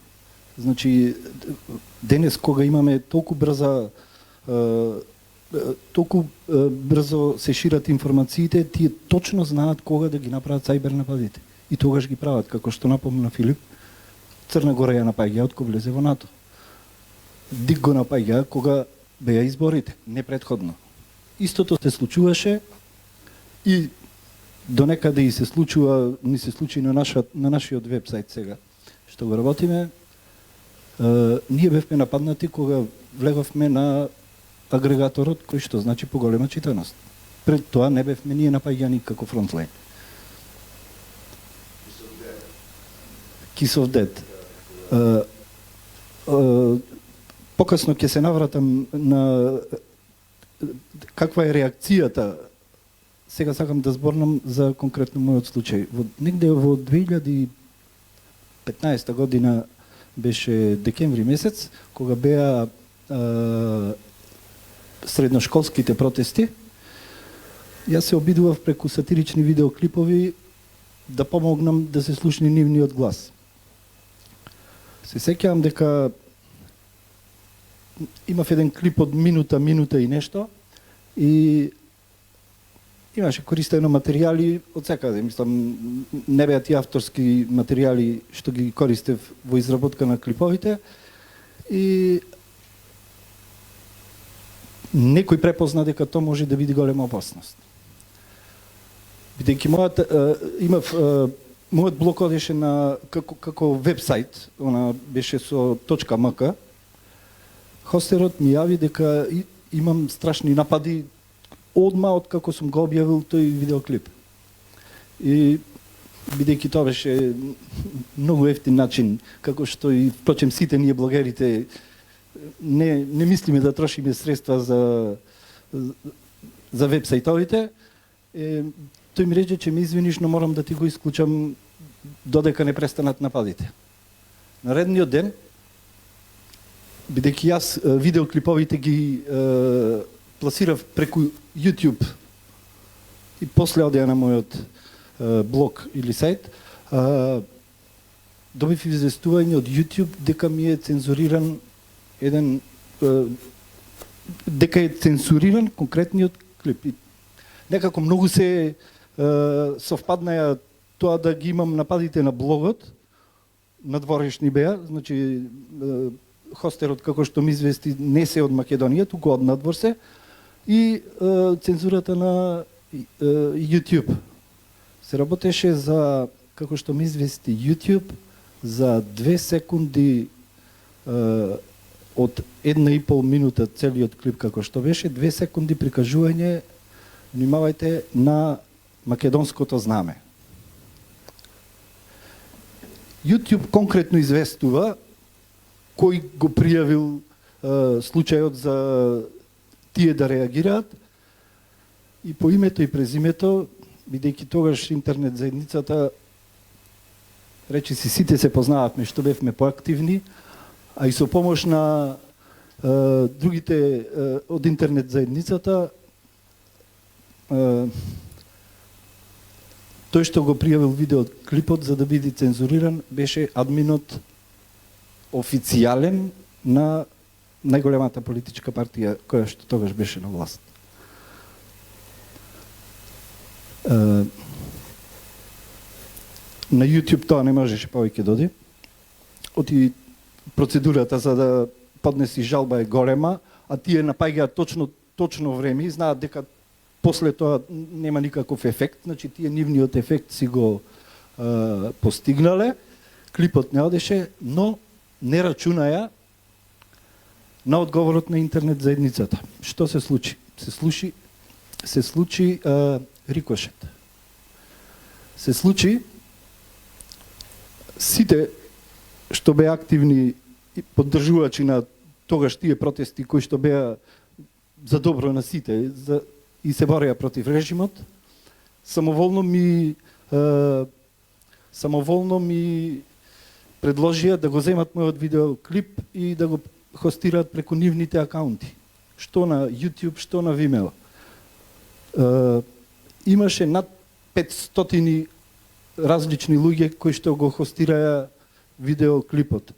Значи, денес кога имаме толку брзо се шират информациите, тие точно знаат кога да ги направат сајбер нападите. И тогаш ги прават, како што напомна Филип, Црна Гора ја напаѓа од кога влезе во НАТО. Дик го напаѓа кога беа изборите, не претходно. Истото се случуваше и до некаде и се случува, ни се случи на нашиот вебсайт сега, што го работиме. Ние бевме нападнати кога влеговме на агрегаторот, кој што значи поголема читаност. Пред тоа не бевме ние напаѓани како фронтлайн. Kiss of Death. Покасно ќе се навратам на каква е реакцијата. Сега сакам да зборнам за конкретно мојот случај. Негде во 2015 година беше декември месец, кога беа средношколските протести, јас се обидував преку сатирични видеоклипови да помогнам да се слушне нивниот глас. Се сеќавам дека имав еден клип од минута и нешто и имаше користено материјали од секаде, мислам, не беа тие авторски материјали што ги користев во изработка на клиповите, и некој препозна дека тоа може да биде голема опасност. Бидејќи мојот блог одеше на како вебсайт, она беше со .mk. Хостерот ми јави дека имам страшни напади одма од како сум го објавил тој видеоклип. И бидејќи тоа беше многу ефтин начин, како што и впрочем сите ние блогерите не мислиме да трошиме средства за вебсајтовите, тој ми рече че ме извиниш, но морам да ти го исклучам додека не престанат нападите. Наредниот ден, бидејќи јас видеоклиповите ги пласирав преку YouTube и после одеа на мојот блог или сајт, добив известување од YouTube дека ми е цензуриран дека е цензуриран конкретниот клип. И некако многу се совпаднаја тоа да ги имам нападите на блогот, надворешни беа, значи хостерот како што ми извести не се од Македонија, туку од надвор се, и цензурата на YouTube. Се работеше за, како што ми извести YouTube, за 2 секунди од 1,5 минута целиот клип како што беше, 2 секунди прикажување, внимавајте, на македонското знаме. YouTube конкретно известува кој го пријавил случајот за тие да реагираат и по името и презимето, бидејќи тогаш интернет заедницата, речиси сите се познававме што бевме поактивни, а и со помош на другите од интернет заедницата, тој што го пријавил видеоклипот за да биде цензуриран беше админот официјален на најголемата политичка партија која што тогаш беше на власт. На YouTube тоа не можеше повеќе доди. Оти процедурата за да поднеси жалба е голема, а тие напаѓаат точно време и знаат дека после тоа нема никаков ефект, значи тие нивниот ефект си го постигнале, клипот не одеше, но не рачунаја на одговорот на интернет заедницата. Што се случи? Се случи рикошет. Се случи сите што беа активни поддржувачи на тогаш тие протести кои што беа за добро на сите и се бореа против режимот, самоволно ми предложија да го земат мојот видеоклип и да го хостираат преку нивните акаунти. Што на YouTube, што на Vimeo. Имаше над 500 различни луѓе кои што го хостираја видеоклипот.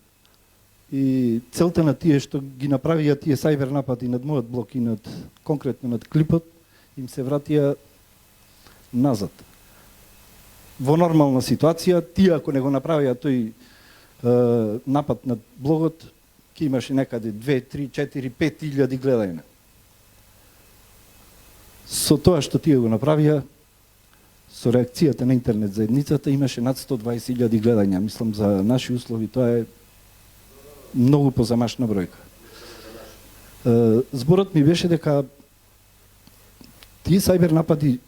И целта на тие што ги направија тие сајбер напади над мојот блог и конкретно над клипот, им се вратија назад. Во нормална ситуација, тие ако не го направија тој напад над блогот, ќе имаше некаде 2, 3, 4, 5 илјади гледања. Со тоа што тие го направија, со реакцијата на интернет заедницата имаше над 120.000 гледања. Мислам за наши услови тоа е многу позамашна бројка. Зборот ми беше дека тие сајбер напади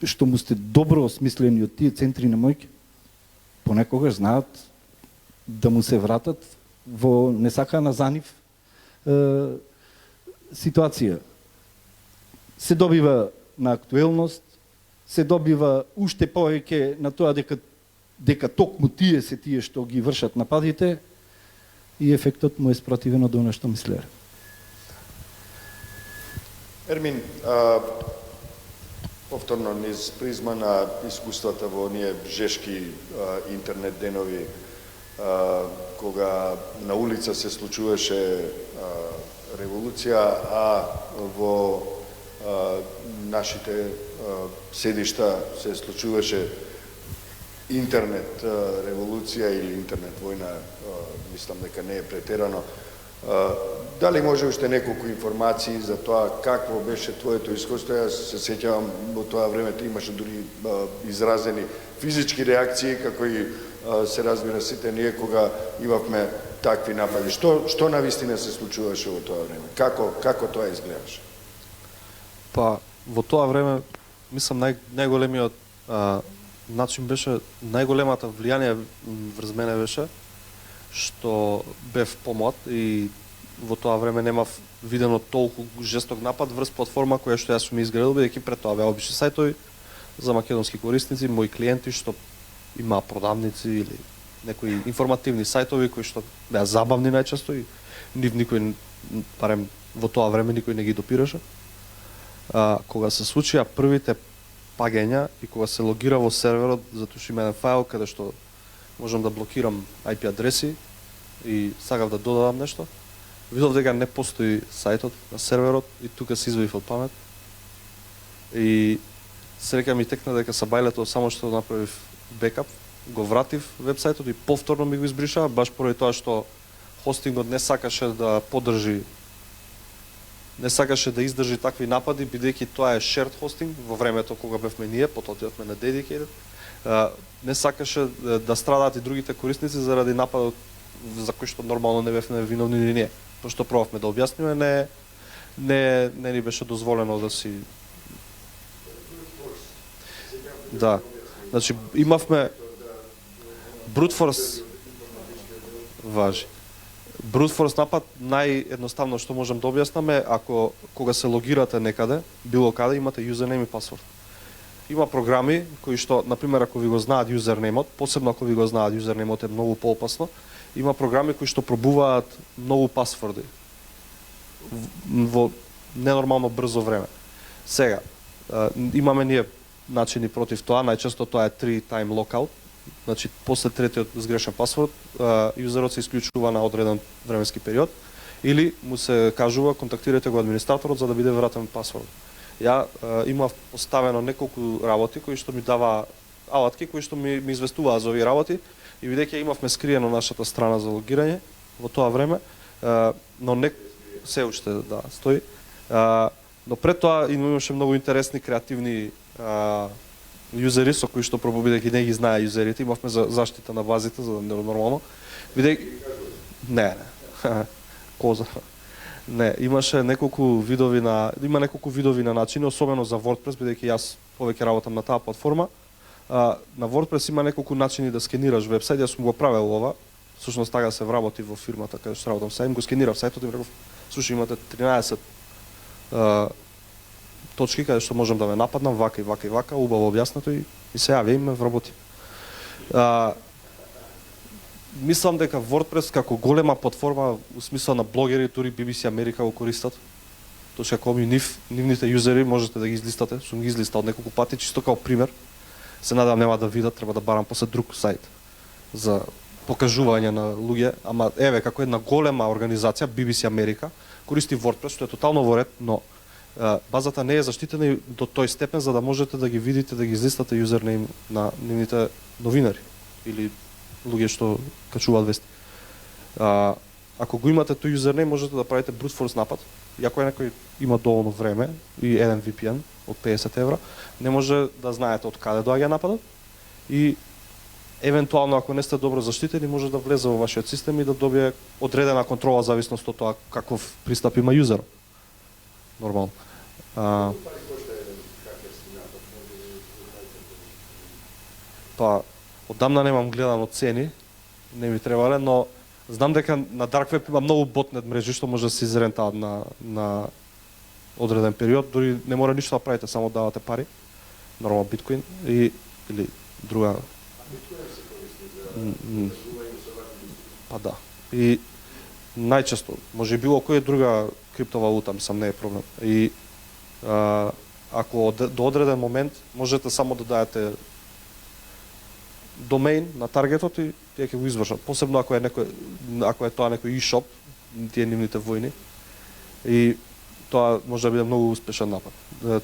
што му сте добро осмислени од тие центри на мојки, понекогаш знаат да му се вратат во несакана за нив ситуација. Се добива на актуелност, се добива уште повеќе на тоа дека токму тие се тие што ги вршат нападите и ефектот му е спротивен од она што мислеле. Ермин, повторно низ призма на искуствата во оние жешки интернет денови, кога на улица се случуваше револуција, а во нашите седишта се случуваше интернет револуција или интернет војна, мислам дека не е претерано. Дали може уште неколку информации за тоа какво беше твоето искуство? Јас се сеќавам во тоа време имаше дури изразени физички реакции, како и се разбира сите ние кога имавме такви напади. Што навистина се случуваше во тоа време? Како тоа изгледаше? Па во тоа време мислам најголемиот начин беше, најголемата влијание врз мене беше што бев помлад и во тоа време немав видено толку жесток напад врз платформа која што јас сум изградил, бидејќи пред тоа беа обични сајтови за македонски корисници, мои клиенти што има продавници или некои информативни сајтови кои што беа забавни најчесто и никој, барем во тоа време, никој не ги допираше. Кога се случија првите паѓања и кога се логира во серверот, затоа што има еден файл каде што можам да блокирам IP адреси и сакав да додадам нешто, видов дека не постои сајтот на серверот и тука се извадив од памет. И среќа ми текна дека сабајлето само што направив бекап, го вратив вебсајтот и повторно ми го избриша, баш поради тоа што хостингот не сакаше да поддржи, не сакаше да издржи такви напади, бидејќи тоа е shared hosting во времето кога бевме ние, потоа отидовме на dedicated. Не сакаше да страдаат и другите корисници заради нападот за кој што нормално не бевме виновни ни ние. Пошто пробавме да објасниме, не ни беше дозволено да си... Да. Значи, имавме brute force важи. Brute force напад, наједноставно што можам да објаснам е ако кога се логирате некаде, било каде, имате юзернейм и пасворд. Има програми кои што, например, ако ви го знаат юзернеймот, посебно ако ви го знаат юзернеймот е многу поопасно, има програми кои што пробуваат многу пасворди во ненормално брзо време. Сега, имаме ние начини против тоа, најчесто тоа е 3-time lockout, значи после третиот сгрешен пасворд, юзерот се исклучува на одреден временски период, или му се кажува контактирате го администраторот за да биде вратен пасворд. Ја имав поставено неколку работи кои што ми дава алатки кои што ми известуваат за овие работи и бидејќи имавме скриено нашата страна за логирање во тоа време, но не се уште да стои. Но пред тоа имаше многу интересни креативни юзери со кои што бидејќи не ги знае юзерите, имавме за заштита на базите за нормално. Не. Коза. Не, имаше неколку видови на начини, особено за WordPress, бидејќи јас повеќе работам на таа платформа. На WordPress има неколку начини да скенираш вебсајт, јас сум го правел ова. Всушност така се вработи во фирмата каде што работам сега, им го скенирав сајтот и реков, слушај, имате 13 точки каде што можам да ме нападнам, вака и вака и вака, убаво објаснато и се јави и ме вработи. Мислам дека WordPress како голема платформа, у смисла на блогери, дури BBC Америка го користат. Точка ком и нивните юзери можете да ги излистате, сум ги излистал неколку пати, чисто како пример. Се надевам нема да видат, треба да барам после друг сајт за покажување на луѓе, ама еве како една голема организација BBC Америка користи WordPress, што е тотално во ред, но базата не е заштитена и до тој степен за да можете да ги видите, да ги излистате юзернейм на нивните новинари или луѓе што качуваат вести. Ако го имате тој юзернейм, можете да правите brute force напад. И ако некој има доволно време и еден VPN од 50 евра, не може да знаете од каде доаѓа нападот и евентуално ако не сте добро заштитени, може да влезе во вашиот систем и да добие одредена контрола зависност од тоа каков пристап има юзерот. Нормално. Па, одамна немам гледано цени, не ми требале, но знам дека на Dark Web има многу ботнет мрежи што може да се изрентаат на одреден период, дури не мора ништо да правите, само давате пари, нормално биткоин или друга. Па да. И најчесто, може и било која друга криптовалута, мислам, не е проблем. И ако до одреден момент можете само да даете домеин на таргетот и тие ќе го извршат. Посебно ако е тоа некој e-shop, тие нивните војни. И тоа може да биде многу успешен напад.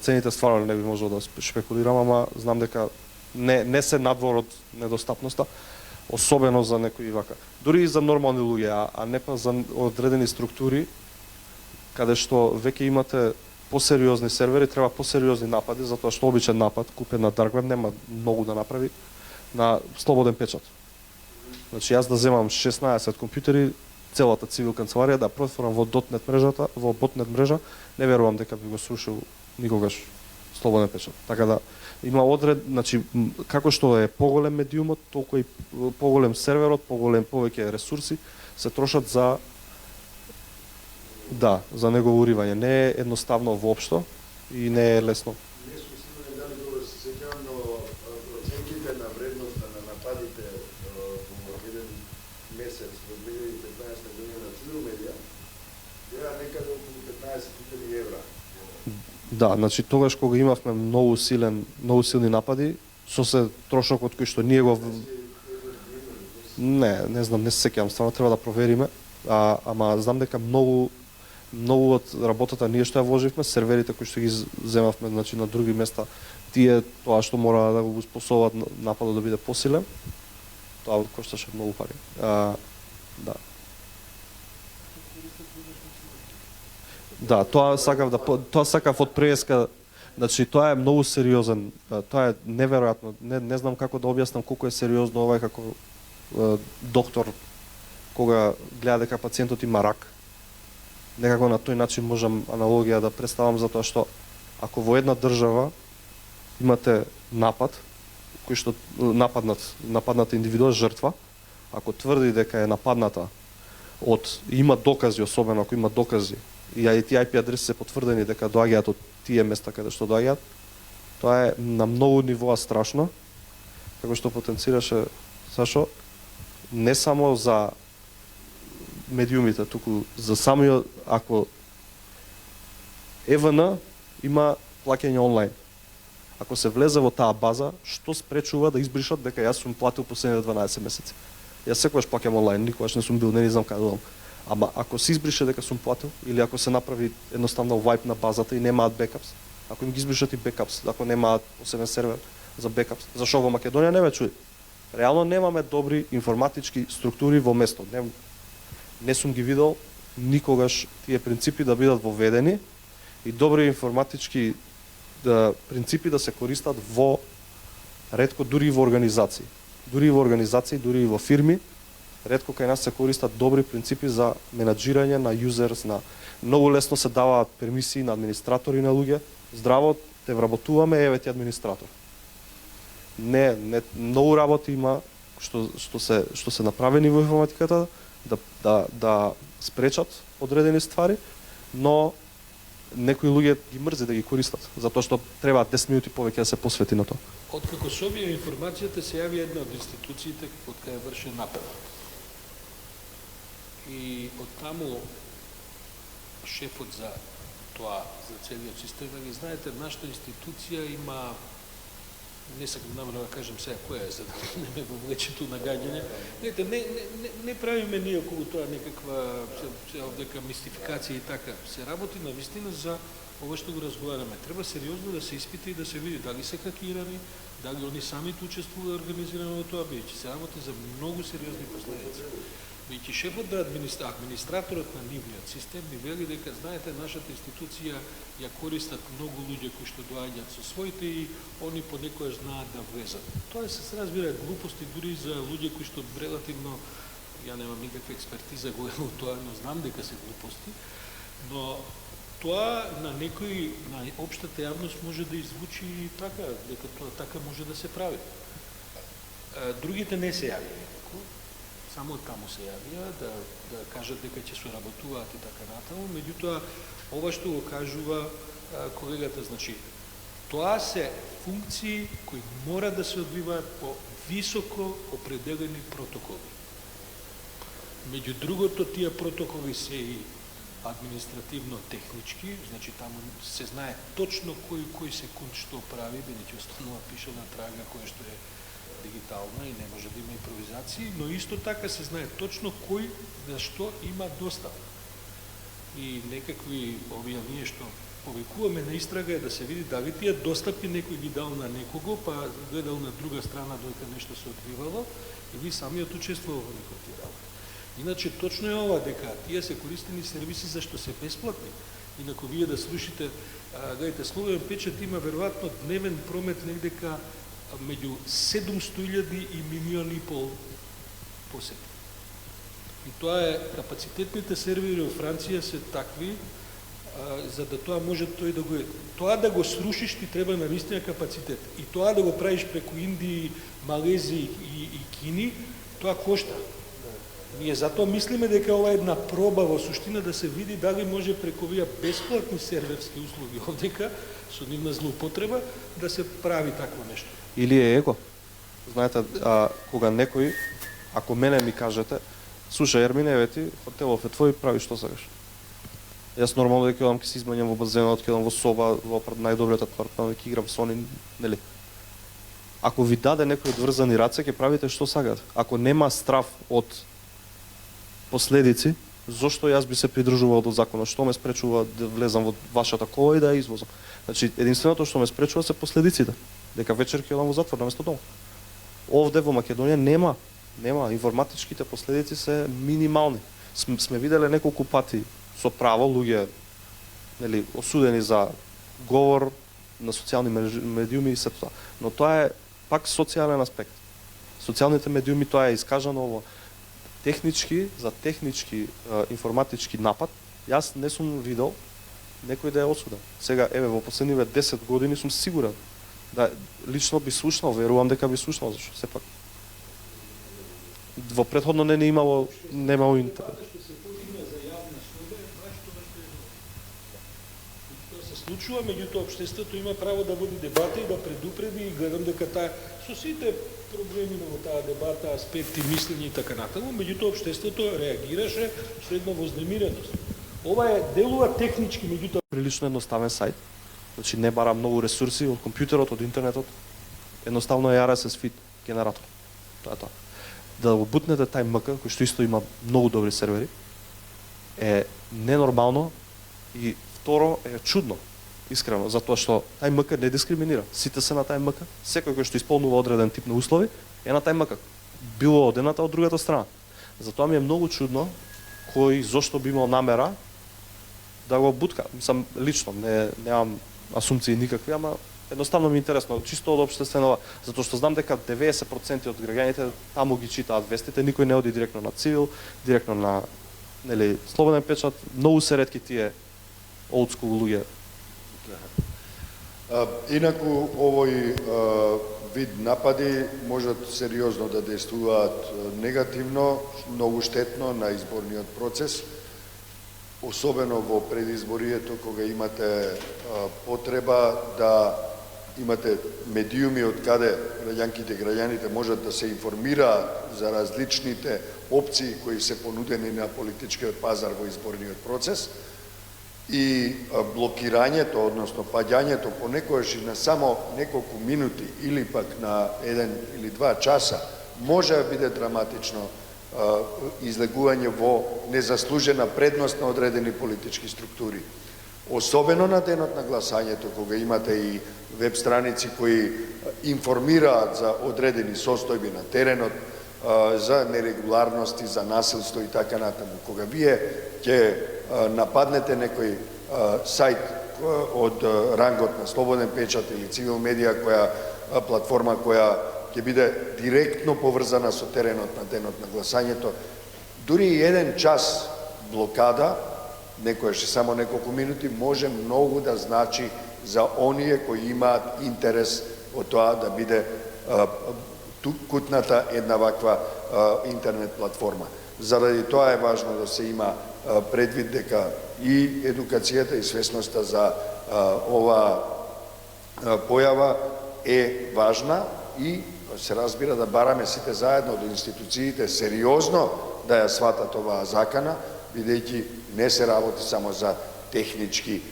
Цените стварно не би можел да шпекулирам, ама знам дека не се надвор од недостапноста. особено за некои вака. Дури и за нормални луѓе, а не па за одредени структури, каде што веќе имате посериозни сервери, треба посериозни напади, затоа што обичен напад, купен на Dark Web, нема многу да направи на слободен печат. Значи, јас да земам 16 компјутери, целата цивил канцеларија, да протворам во .NET мрежата, во ботнет мрежа, не верувам дека би го срушил никогаш слободен печат. Така да, има одред, значи, како што е поголем медиумот, толку и поголем серверот, повеќе ресурси се трошат за за негово уривање. Не е едноставно воопшто и не е лесно. Не сум сигурен дали добро се сеќавам, но проценките на вредноста на нападите во еден месец во 2015 година на цивил медија беа некаде околу 15.000 евра. Да, значи тогаш кога имавме многу силни напади, со се трошокот кој што ние го не знам, не се сеќавам, стварно треба да провериме, ама знам дека многу од работата ние што ја вложивме, серверите кои што ги земавме, значи на други места, тие тоа што мора да го успособат нападот да биде посилен, тоа кошташе многу пари. Да. Да, тоа сакав од преска, значи тоа е многу сериозен, тоа е неверојатно. Не знам како да објаснам колку е сериозно ова како доктор кога гледа дека пациентот има рак. Некако на тој начин можам аналогија да представам, затоа што ако во една држава имате напад, кој што нападната индивидуа жртва, ако тврди дека е нападната има докази, особено ако има докази, и тие IP адреси се потврдени дека доаѓаат од тие места каде што доаѓаат, тоа е на многу нивоа страшно, како што потенцираше Сашо, не само за медиумите, туку за самиот, ако ЕВН има плаќање онлайн. Ако се влезе во таа база, што спречува да избришат дека јас сум платил последните 12 месеци? Јас секогаш плаќам онлайн, никогаш не сум бил, не знам каде одам. Ама ако се избрише дека сум платил, или ако се направи едноставно вајп на базата и немаат бекапс, ако им ги избришат и бекапс, ако немаат посебен сервер за бекапс, зашо во Македонија не ме чуди? Реално немаме добри информатички структури во место. Не сум ги видел никогаш тие принципи да бидат воведени и добри информатички принципи да се користат во ретко дури и во организации. Дури и во фирми, ретко кај нас се користат добри принципи за менаџирање на юзерс, многу лесно се даваат пермисии на администратори на луѓе. Здраво, те вработуваме, еве ти администратор. Не, многу работи има што се направени во информатиката да спречат одредени ствари, но некои луѓе ги мрзе да ги користат, затоа што треба 10 минути повеќе да се посвети на тоа. Откако се објави информацијата, се јави една од институциите од кај врши нападот. И од таму шефот за тоа, за целиот систем, ви знаете, нашата институција има, не сакам намерно да кажем сега која е, за да не ме вовлече ту нагаѓање. Не правиме ние околу тоа некаква дека мистификација и така. Се работи на вистина за ова што го разговараме. Треба сериозно да се испита и да се види дали се хакирани, дали они самите учествуваат организирано во тоа, бидејќи се работи за многу сериозни последици. Бидејќи шефот да администраторот на нивниот систем ни вели дека, знаете, нашата институција ја користат многу луѓе кои што доаѓаат со своите и они понекогаш знаат да влезат. Тоа се разбира глупости дури за луѓе кои што релативно, ја немам никаква експертиза во тоа, но знам дека се глупости, но тоа на некој, на општата јавност може да извучи така, дека тоа така може да се прави. Другите не се јавија, само таму се јавија, да кажат дека ќе соработуваат и така натаму, меѓутоа, ова што го кажува колегата, значи, тоа се функции кои мора да се одвиваат по високо определени протоколи. Меѓу другото, тие протоколи се и административно-технички, значи таму се знае точно кој секунд што прави, бидејќи останува пишана трага која што е дигитална и не може да има импровизации, но исто така се знае точно кој за што има достав. И некакви овие ние што повикуваме на истрага е да се види дали тие достапи некој ги дал на некого, па гледал на друга страна додека нешто се откривало, или самиот учествувал во некој тие работи. Иначе точно е ова дека тие се користени сервиси зашто се бесплатни. Инако вие да слушате, гледате, Слободен печат има веројатно дневен промет негдека меѓу 700.000 и 1,5 милиони посети. И тоа е, капацитетните сервери во Франција се такви, за да тоа може тој да го е. Тоа да го срушиш ти треба на вистина капацитет. И тоа да го правиш преку Индии, Малезија и Кини, тоа кошта. Ние затоа мислиме дека ова е една проба во суштина да се види дали може преку овие бесплатни серверски услуги овдека, со нивна злоупотреба, да се прави такво нешто. Или е его. Знаете, кога некој, ако мене ми кажете, слушај, Ермине, евети, хотелов е твој, прави што сакаш. Јас нормално дека ќе се измањам во базенот, ќе во соба, во најдобриот апартман, ќе играм со нив, нели? Ако ви даде некој одврзани раце, ќе правите што сакате. Ако нема страв од последици, зошто јас би се придржувал до законот? Што ме спречува да влезам во вашата кола и да ја извозам? Значи, единственото што ме спречува се последиците. Дека вечер ќе одам во затвор наместо дома. Овде во Македонија нема информатичките последици се минимални. Сме виделе неколку пати со право луѓе, нели, осудени за говор на социјални медиуми и се тоа. Но тоа е пак социјален аспект. Социјалните медиуми тоа е искажано во технички информатички напад. Јас не сум видел некој да е осуден. Сега, еве, во последниве 10 години сум сигурен да лично би слушнал, верувам дека би слушнал, зашто сепак во претходно не имало интернет. Случува, меѓутоа општеството има право да води дебата и да предупреди, и гледам дека таа со сите проблеми на таа дебата, аспекти, мислење и така натаму, меѓутоа општеството реагираше со една вознемиреност. Ова е делува технички, меѓутоа Прилично едноставен сајт. Значи не бара многу ресурси од компјутерот, од интернетот. Едноставно е RSS feed генератор. Тоа е тоа. Да го бутнете тај МК, кој што исто има многу добри сервери, е ненормално и второ е чудно. Искрено, затоа што тај МК не дискриминира. Сите се на тај МК, секој кој што исполнува одреден тип на услови е на тај МК. Било од едната од другата страна. Затоа ми е многу чудно кој зошто би имал намера да го бутка. Мислам лично, немам асумции никакви, ама едноставно ми е интересно, чисто од општествено, затоа што знам дека 90% од граѓаните таму ги читаат вестите, никој не оди директно на Цивил, директно на, нели, Слободен печат, многу се ретки тие old school луѓе. Инаку, овој вид напади можат сериозно да действуваат негативно, многу штетно на изборниот процес, особено во предизборието, кога имате потреба да имате медиуми од каде граѓанките и граѓаните можат да се информираат за различните опции кои се понудени на политичкиот пазар во изборниот процес, и блокирањето, односно паѓањето понекогаш и на само неколку минути или пак на 1 или 2 часа може да биде драматично излегување во незаслужена предност на одредени политички структури. Особено на денот на гласањето, кога имате и веб страници кои информираат за одредени состојби на теренот, за нерегуларности, за насилство и така натаму. Кога вие ќе нападнете некој сајт од рангот на Слободен печат или Цивил медија, платформа која ќе биде директно поврзана со теренот на денот на гласањето, дури и 1 час блокада, некојаш само неколку минути, може многу да значи за оние кои имаат интерес од тоа да биде кутната една ваква интернет платформа. Заради тоа е важно да се има предвид дека и едукацијата и свесноста за ова појава е важна и се разбира да бараме сите заедно од институциите сериозно да ја сватат оваа закана, бидејќи не се работи само за технички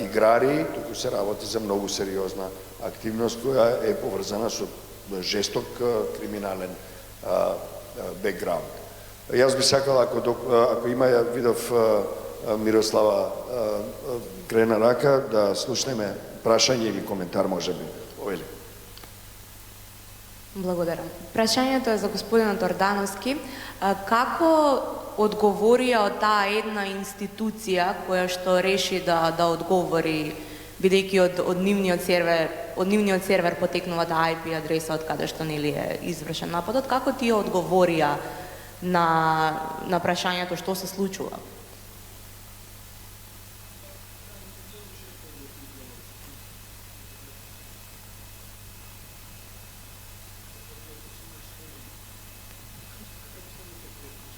играри, туку се работи за многу сериозна активност која е поврзана со жесток криминален бекграунд. Јас би сакал, ако има, видов Мирослава крена рака, да слушнеме прашање или коментар може би. Овели. Благодарам. Прашањето е за господинот Ордановски. Како одговорија од таа една институција која што реши да одговори, бидејќи од нивниот сервер потекнува IP адреса од каде што нели е извршен нападот, како тие одговорија на прашањето што се случува?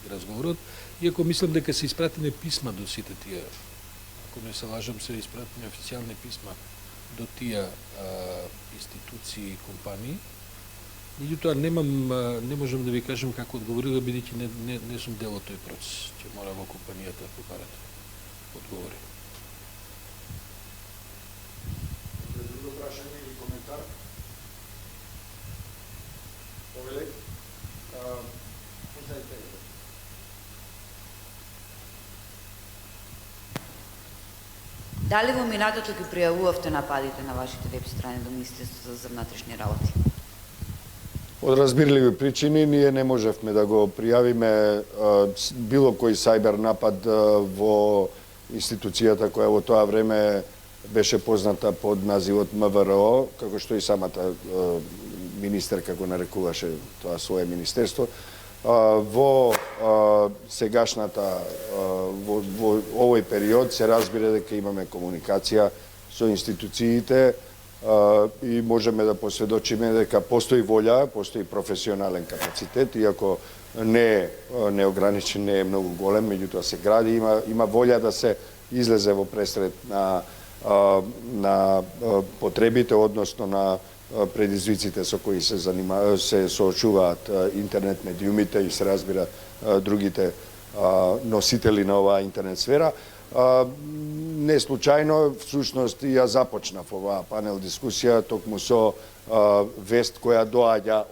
Разговорот, иако мислам дека се испратиме писма до сите тие, ако не се лажам, се испратиме официјални писма до тие институции и компании. Меѓутоа не можам да ви кажам како одговорила, бидејќи не сум дел од тој процес. Ќе мора во компанијата да побарате одговори. Друго прашање или коментар? Овели. Дали во минатото ги пријавувавте нападите на вашите веб страни до Министерството за внатрешни работи? Од разбирливи причини ние не можевме да го пријавиме било кој сајбер напад во институцијата која во тоа време беше позната под називот МВР, како што и самата министерка го нарекуваше тоа свое министерство. Во сегашната, во овој период се разбира дека имаме комуникација со институциите и можеме да посведочиме дека постои волја, постои професионален капацитет, иако не е неограничен, не е многу голем, меѓутоа се гради, има волја да се излезе во пресред на потребите, односно на предизвиците со кои се соочуваат интернет медиумите и се разбира другите носители на оваа интернет сфера. Не случајно, всушност, ја започнав оваа панел дискусија токму со вест која доаѓа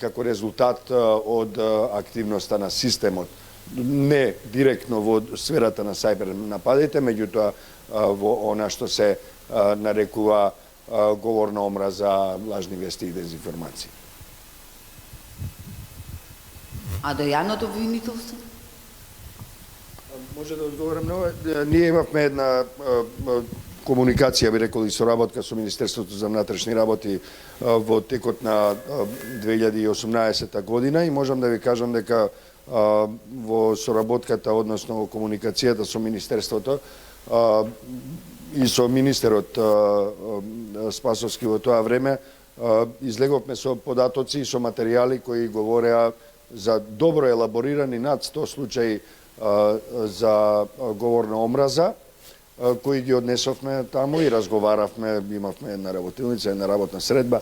како резултат од активноста на системот. Не директно во сферата на сајбер нападите, меѓутоа во она што се нарекува говорна омраза, лажни вести и дезинформации. А до јавното обвинителство? Може да одговорам на ова. Ние имавме една комуникација, би рекол, и соработка со Министерството за внатрешни работи во текот на 2018 година и можам да ви кажам дека во соработката, односно во комуникацијата со Министерството и со министерот Спасовски во тоа време, излеговме со податоци и со материјали кои говореа за добро елаборирани над 100 случаи за говорна омраза, кои ги однесовме таму и разговаравме, имавме една работилница, една работна средба.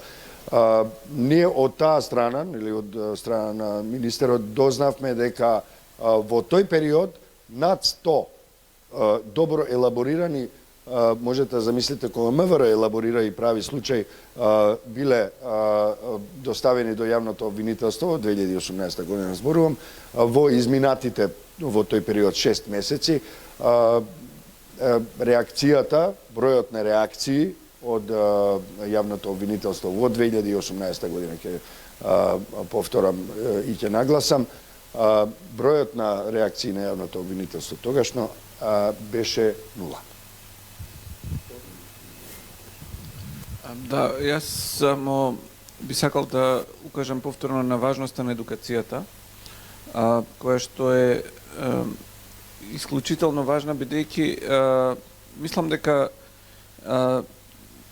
Ние од таа страна, или од страна на министерот, дознавме дека во тој период над 100 добро елаборирани, можете да замислите кога МВР елаборира и прави случај, биле доставени до јавното обвинителство во 2018 година, зборувам, во изминатите во тој период 6 месеци. Реакцијата, бројот на реакции од јавното обвинителство во 2018 година, ќе повторам и ќе нагласам, бројот на реакции на јавното обвинителство тогашно беше 0. Да, јас само би сакал да укажам повторно на важноста на едукацијата, која што е исклучително важна, бидејќи мислам дека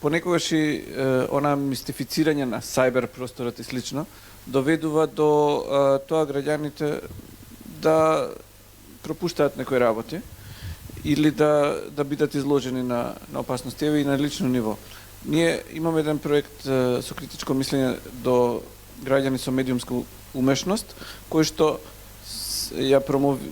понекогаш и она мистифицирање на сајбер просторот и слично доведува до тоа граѓаните да пропуштаат некои работи или да бидат изложени на опасности и на лично ниво. Ние имаме еден проект со критичко мислење до граѓани со медиумска умешност, кој што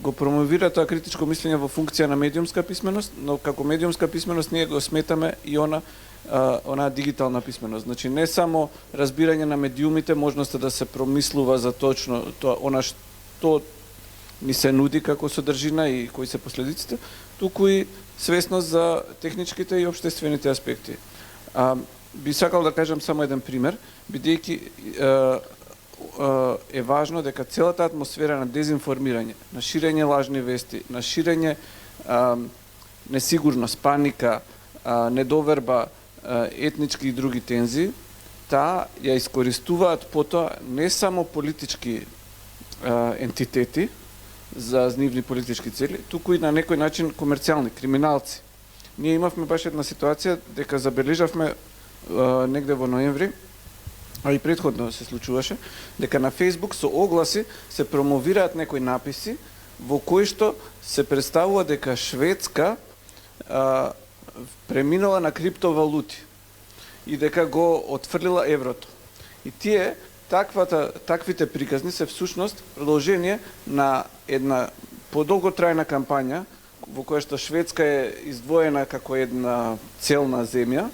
го промовира тоа критичко мислење во функција на медиумска писменост, но како медиумска писменост ние го сметаме и она дигитална писменост. Значи не само разбирање на медиумите, можноста да се промислува за точно тоа, она што ни се нуди како содржина и кои се последиците, туку и свесност за техничките и општествените аспекти. Би сакал да кажам само еден пример, бидејќи е важно дека целата атмосфера на дезинформирање, на ширење лажни вести, на ширење несигурност, паника, недоверба, етнички и други тензии, таа ја искористуваат потоа не само политички ентитети за нивни политички цели, туку и на некој начин комерцијални, криминалци. Ние имавме баш една ситуација дека забележавме негде во ноември, а и претходно се случуваше, дека на Facebook со огласи се промовираат некои написи во кои што се представува дека Шведска преминала на криптовалути и дека го отфрлила еврото. И тие таквите приказни се всушност продолжение на една подолготрајна кампања во која што Шведска е издвоена како една целна земја,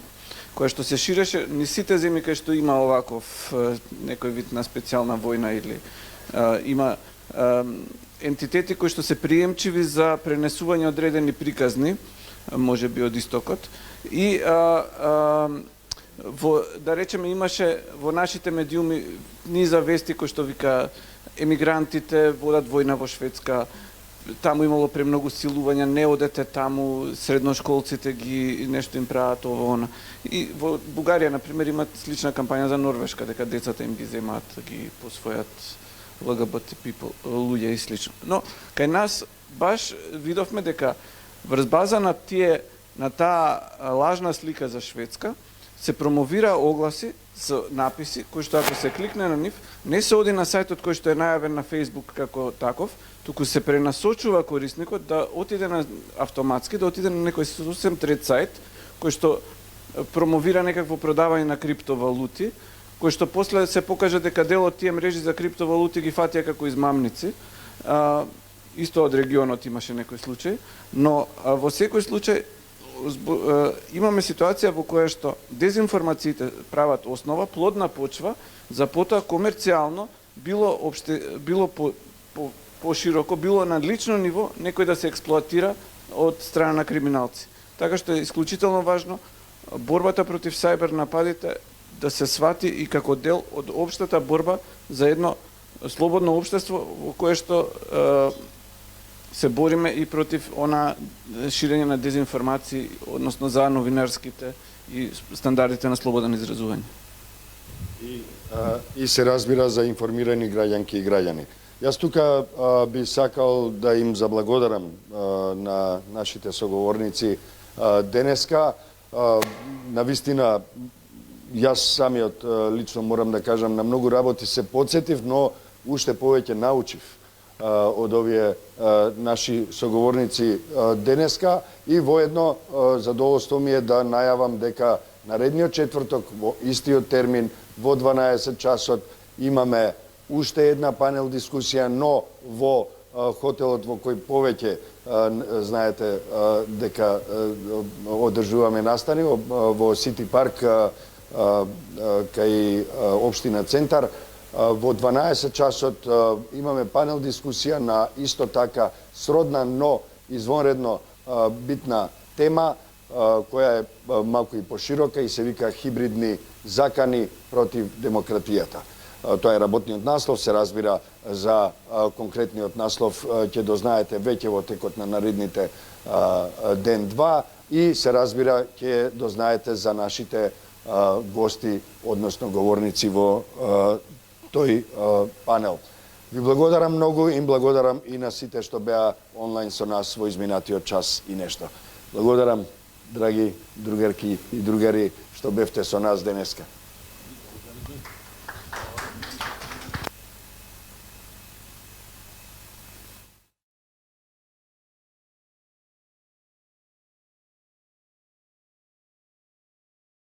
која што се ширеше низ сите земји кај што има оваков некој вид на специјална војна или има ентитети кои што се приемчиви за пренесување одредени приказни, може би од истокот. И да речеме имаше во нашите медиуми низа вести кои што вика емигрантите водат војна во Шведска, таму имало премногу силувања, не одете таму, средношколците ги нешто им прават ово она. И во Бугарија на пример имат слична кампања за Норвешка, дека децата им ги земаат, ги посвојат ЛГБТ people, луѓе и слично. Но кај нас баш видовме дека врз база на таа лажна слика за Шведска се промовира огласи со написи кои што ако се кликне на нив, не се оди на сајтот кој што е најавен на Facebook како таков, туку се пренасочува корисникот да отиде на автоматски, да отиде на некој сосем трет сајт кој што промовира некакво продавање на криптовалути, кој што после се покаже дека дел од тие мрежи за криптовалути ги фатија како измамници. Исто од регионот имаше некој случај, но во секој случај имаме ситуација во која што дезинформациите прават основа, плодна почва за потоа комерцијално, било пошироко, било на лично ниво, некој да се експлоатира од страна на криминалци. Така што е исклучително важно борбата против сајбер нападите да се свати и како дел од општата борба за едно слободно општество во кое што се бориме и против она ширење на дезинформации, односно за новинарските и стандардите на слободен изразување. И се разбира за информирани граѓанки и граѓани. Јас тука би сакал да им заблагодарам на нашите соговорници денеска. Навистина, јас самиот лично морам да кажам, на многу работи се подсетив, но уште повеќе научив од овие наши соговорници денеска и воедно задоволство ми е да најавам дека наредниот четврток во истиот термин во 12 часот имаме уште една панел дискусија, но во хотелот во кој повеќе знаете дека одржуваме настани во Сити парк кај општина Центар. Во 12 часот имаме панел дискусија на исто така сродна, но извонредно битна тема, која е малку и поширока и се вика хибридни закани против демократијата. Тоа е работниот наслов, се разбира за конкретниот наслов ќе дознаете веќе во текот на наредните ден-два и се разбира ќе дознаете за нашите гости, односно говорници во тој панел. Ви благодарам многу и благодарам и на сите што беа онлайн со нас во изминатиот час и нешто. Благодарам, драги другарки и другари, што бевте со нас денеска.